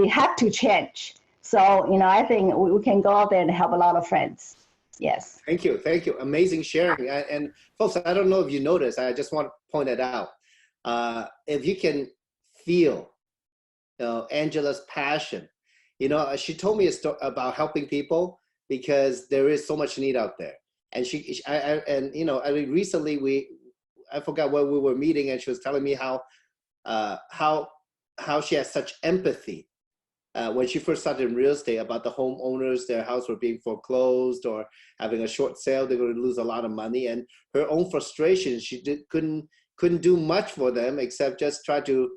have to change. So, you know, I think we can go out there and help a lot of friends. Yes. Thank you. Amazing sharing. And folks, I don't know if you noticed, I just want to point it out. If you can feel, you know, Angela's passion, you know, she told me a story about helping people because there is so much need out there. And and you know, I mean, recently I forgot where we were meeting, and she was telling me how she has such empathy when she first started in real estate about the homeowners, their house were being foreclosed or having a short sale, they're going to lose a lot of money, and her own frustration, she couldn't do much for them except just try to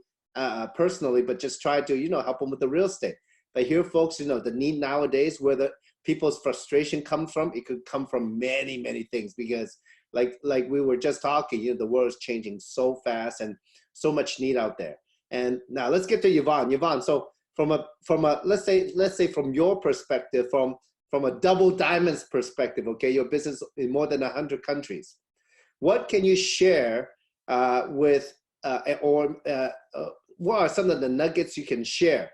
personally, but just try to, you know, help them with the real estate. But here, folks, you know, the need nowadays, where the people's frustration comes from, it could come from many, many things, because like we were just talking, you know, the world is changing so fast and so much need out there. And now let's get to Yvonne. Yvonne, so from a let's say from your perspective, from a Double Diamonds perspective, okay, your business in more than 100 countries, what can you share what are some of the nuggets you can share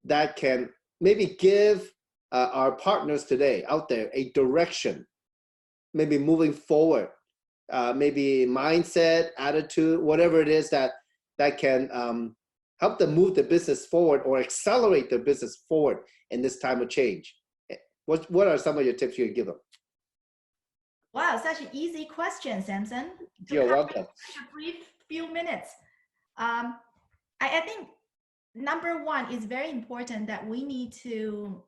that can maybe give our partners today out there a direction, maybe moving forward, maybe mindset, attitude, whatever it is that can help them move the business forward or accelerate the business forward in this time of change? What are some of your tips you can give them? Wow, such an easy question, Samson. You're welcome. A brief few minutes. I think number one is very important that we need to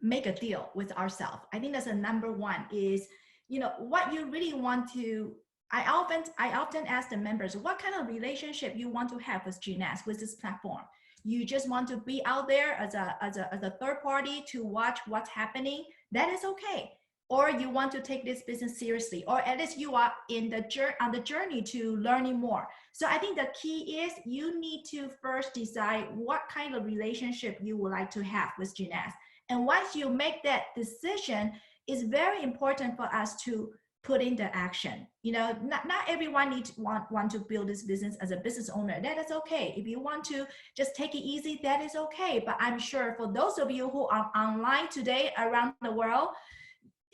make a deal with ourselves. I think that's a number one is, you know, what you really want to. I often ask the members, what kind of relationship you want to have with GNS, with this platform? You just want to be out there as a third party to watch what's happening? That is okay. Or you want to take this business seriously, or at least you are on the journey to learning more. So I think the key is you need to first decide what kind of relationship you would like to have with GNS. And once you make that decision, it's very important for us to put into action. You know, not everyone want to build this business as a business owner. That is okay. If you want to just take it easy, that is okay. But I'm sure for those of you who are online today around the world,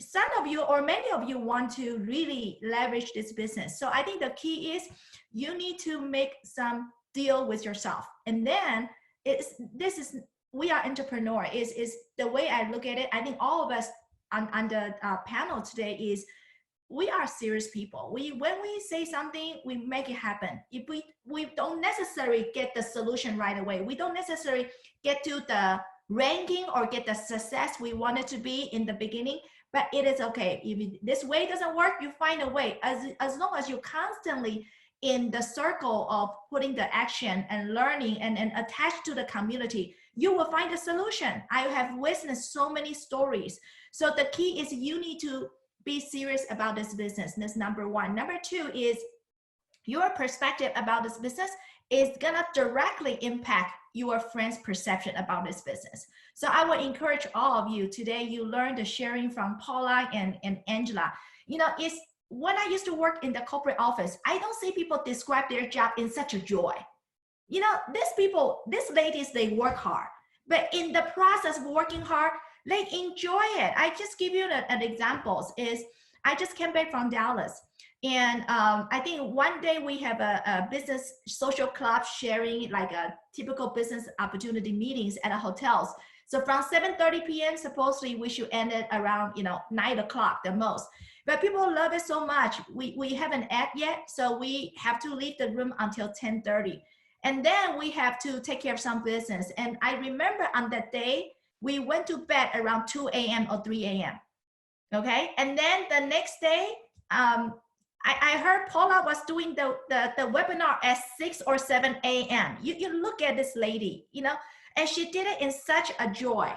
some of you or many of you want to really leverage this business. So I think the key is you need to make some deal with yourself. And then we are entrepreneur is the way I look at it. I think all of us on the panel today is we are serious people. When we say something, we make it happen. If we don't necessarily get the solution right away, we don't necessarily get to the ranking or get the success we want it to be in the beginning, but it is okay. If this way doesn't work, you find a way. As long as you're constantly in the circle of putting the action and learning and attached to the community, you will find a solution. I have witnessed so many stories. So the key is you need to be serious about this business. That's number one. Number two is your perspective about this business is gonna directly impact your friend's perception about this business. So I would encourage all of you today, you learn the sharing from Paula and Angela. You know, it's when I used to work in the corporate office, I don't see people describe their job in such a joy. You know, these ladies, they work hard, but in the process of working hard, they enjoy it. I just give you an examples is I just came back from Dallas. And I think one day we have a business social club sharing like a typical business opportunity meetings at a hotels. So from 7:30 p.m. supposedly we should end it around 9 o'clock the most. But people love it so much. We haven't ate yet, so we have to leave the room until 10:30. And then we have to take care of some business. And I remember on that day, we went to bed around 2 a.m. or 3 a.m. Okay, and then the next day, I heard Paula was doing the webinar at 6 or 7 a.m. You look at this lady, and she did it in such a joy.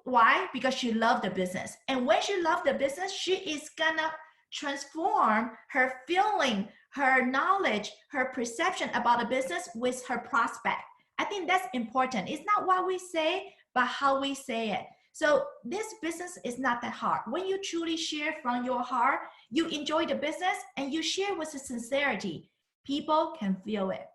Why? Because she loved the business. And when she loved the business, she is gonna transform her feeling, her knowledge, her perception about the business with her prospect. I think that's important. It's not what we say, but how we say it. So this business is not that hard. When you truly share from your heart, you enjoy the business and you share with the sincerity, people can feel it.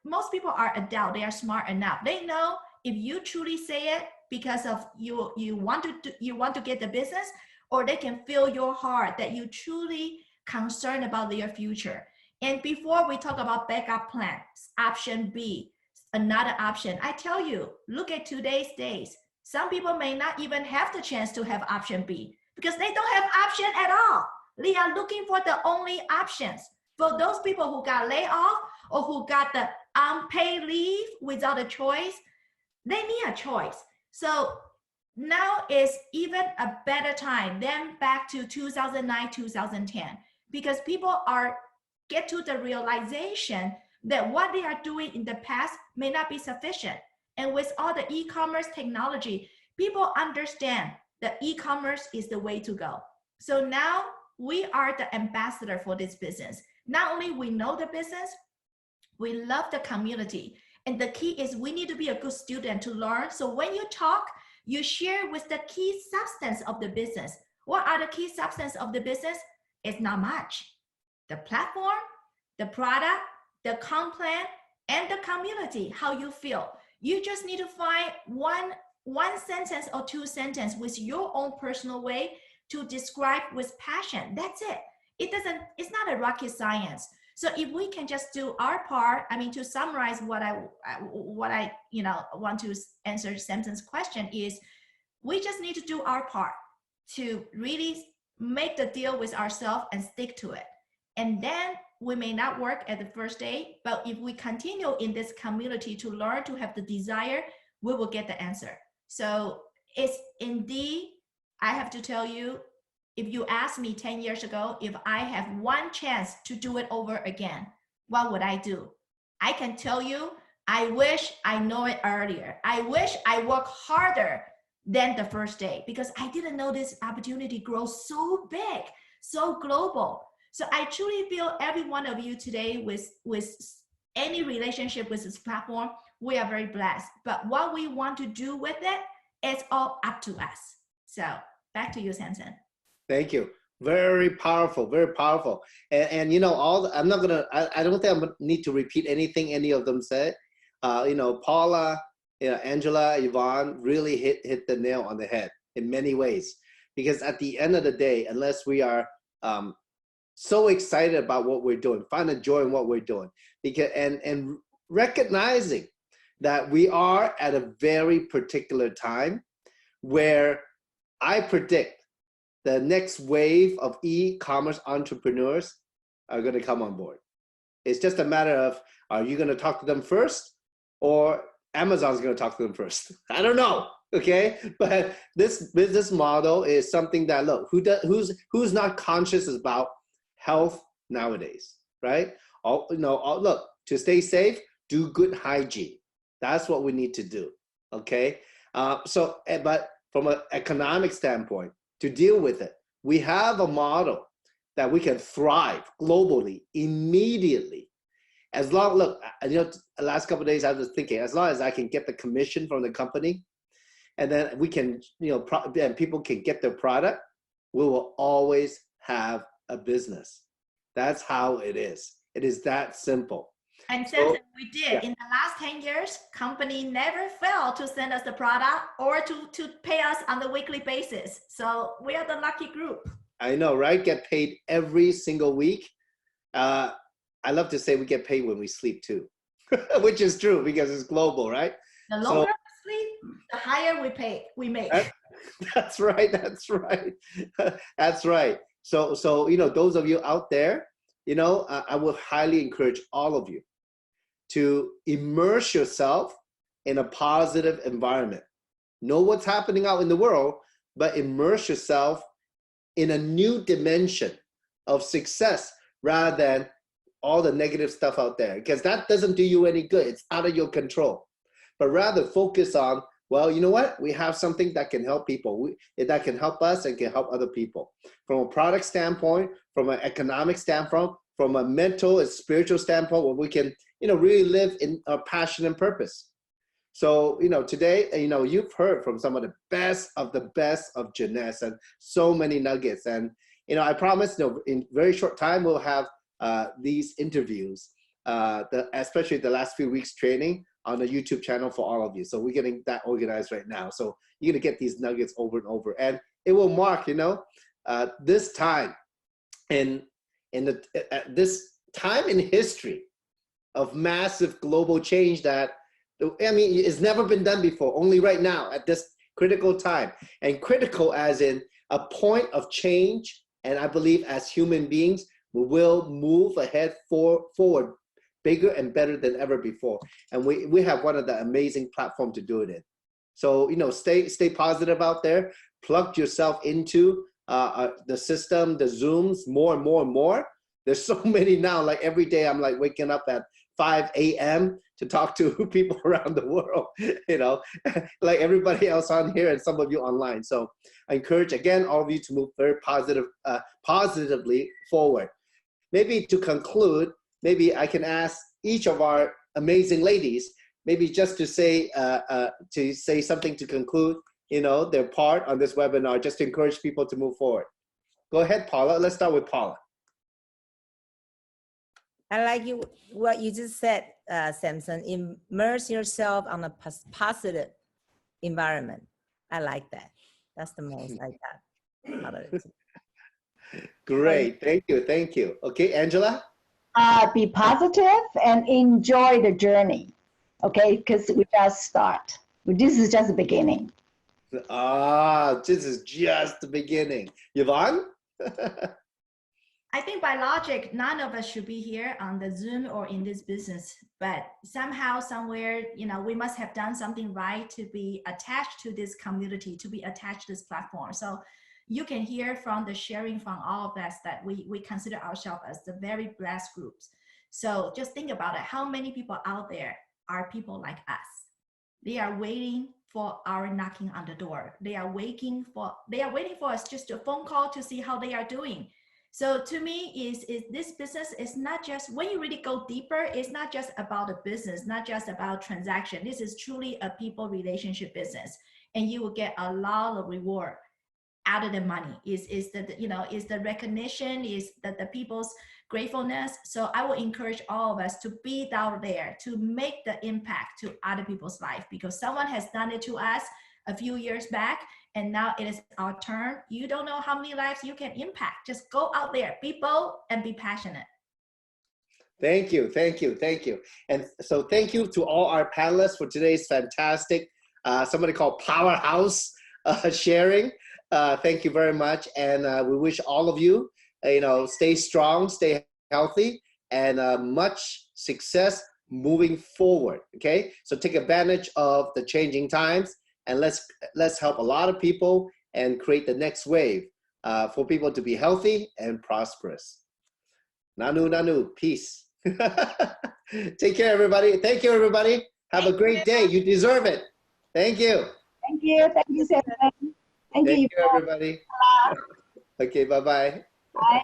Most people are adult, they are smart enough. They know if you truly say it because of you want to get the business, or they can feel your heart that you truly concerned about their future. And before we talk about backup plans, option B, another option, I tell you, look at today's days. Some people may not even have the chance to have option B because they don't have option at all. They are looking for the only options. For those people who got laid off or who got the unpaid leave without a choice, they need a choice. So now is even a better time than back to 2009, 2010, because people get to the realization that what they are doing in the past may not be sufficient. And with all the e-commerce technology, people understand that e-commerce is the way to go. So now we are the ambassador for this business. Not only we know the business, we love the community. And the key is we need to be a good student to learn. So when you talk, you share with the key substance of the business. What are the key substance of the business? It's not much. The platform, the product, the comp plan, and the community, how you feel. You just need to find one sentence or two sentences with your own personal way to describe with passion. That's it. It's not a rocket science. So if we can just do our part, I mean, to summarize what I want to answer Samson's question is, we just need to do our part to really make the deal with ourselves and stick to it. And then we may not work at the first day, but if we continue in this community to learn, to have the desire, we will get the answer. So it's indeed, I have to tell you, if you asked me 10 years ago, if I have one chance to do it over again, what would I do? I can tell you, I wish I know it earlier. I wish I worked harder than the first day, because I didn't know this opportunity grows so big, so global. So I truly feel every one of you today with any relationship with this platform, we are very blessed. But what we want to do with it, it's all up to us. So back to you, Samson. Thank you. Very powerful, very powerful. And you know, I'm not gonna, I don't think I'm gonna need to repeat anything any of them said. You know, Paula, you know, Angela, Yvonne really hit the nail on the head in many ways. Because at the end of the day, unless we are so excited about what we're doing, find a joy in what we're doing, because and recognizing that we are at a very particular time where I predict the next wave of e-commerce entrepreneurs are going to come on board. It's just a matter of, are you going to talk to them first, or Amazon's going to talk to them first? I don't know. Okay, but this business model is something that, look, who's not conscious about health nowadays, right? Look, to stay safe, do good hygiene. That's what we need to do. Okay, but from an economic standpoint, to deal with it, we have a model that we can thrive globally immediately. As long, look, you know, the last couple of days I was thinking, as long as I can get the commission from the company, and then we can, you know, and people can get their product, we will always have a business. That's how it is. It is that simple. And Samson, we did. Yeah. In the last 10 years, company never failed to send us the product or to pay us on the weekly basis. So we are the lucky group. I know, right? Get paid every single week. I love to say we get paid when we sleep too, which is true because it's global, right? The longer we sleep, the higher we make. That's right. That's right. That's right. So you know, those of you out there, you know, I would highly encourage all of you to immerse yourself in a positive environment. Know what's happening out in the world, but immerse yourself in a new dimension of success rather than all the negative stuff out there, because that doesn't do you any good. It's out of your control. But rather focus on, well, you know what? We have something that can help people, that can help us and can help other people. From a product standpoint, from an economic standpoint, from a mental and spiritual standpoint, where we can, you know, really live in our passion and purpose. So, you know, today, you know, you've heard from some of the best of Jeunesse and so many nuggets. And, you know, I promise, you know, in very short time, we'll have these interviews, especially the last few weeks training on the YouTube channel for all of you. So we're getting that organized right now. So you're gonna get these nuggets over and over, and it will mark, you know, this time this time in history of massive global change that, I mean, it's never been done before, only right now at this critical time. And critical as in a point of change. And I believe as human beings, we will move ahead forward bigger and better than ever before. And we have one of the amazing platforms to do it in. So, you know, stay positive out there, plug yourself into the system, the Zooms, more and more and more. There's so many now, like every day I'm like waking up at 5 a.m. to talk to people around the world, you know, like everybody else on here and some of you online. So I encourage, again, all of you to move very positively forward. Maybe to conclude, maybe I can ask each of our amazing ladies, maybe just to say something to conclude, you know, their part on this webinar, just to encourage people to move forward. Go ahead, Paula. Let's start with Paula. I like what you just said, Samson. Immerse yourself on a positive environment. I like that. That's the most I got out of it. Great. Thank you. Thank you. Okay, Angela? Be positive and enjoy the journey, okay? Because we just start. This is just the beginning. This is just the beginning. Yvonne? I think by logic, none of us should be here on the Zoom or in this business, but somehow, somewhere, you know, we must have done something right to be attached to this community, to be attached to this platform. So you can hear from the sharing from all of us that we consider ourselves as the very blessed groups. So just think about it. How many people out there are people like us? They are waiting for our knocking on the door. They are waiting for us just a phone call to see how they are doing. So to me, is this business is not just, when you really go deeper, it's not just about a business, not just about transaction. This is truly a people relationship business, and you will get a lot of reward out of the money. Is the recognition, is the people's gratefulness. So I will encourage all of us to be down there, to make the impact to other people's life, because someone has done it to us a few years back, and now it is our turn. You don't know how many lives you can impact. Just go out there, be bold and be passionate. Thank you, thank you, thank you. And so thank you to all our panelists for today's fantastic, somebody called Powerhouse sharing. Thank you very much. And we wish all of you, you know, stay strong, stay healthy, and much success moving forward, okay? So take advantage of the changing times, and let's help a lot of people and create the next wave for people to be healthy and prosperous. Nanu, nanu, peace. Take care, everybody. Thank you, everybody. Have a great day. You deserve it. Thank you. Thank you. Thank you, Sam. Thank you, everybody. Okay, bye-bye. Bye.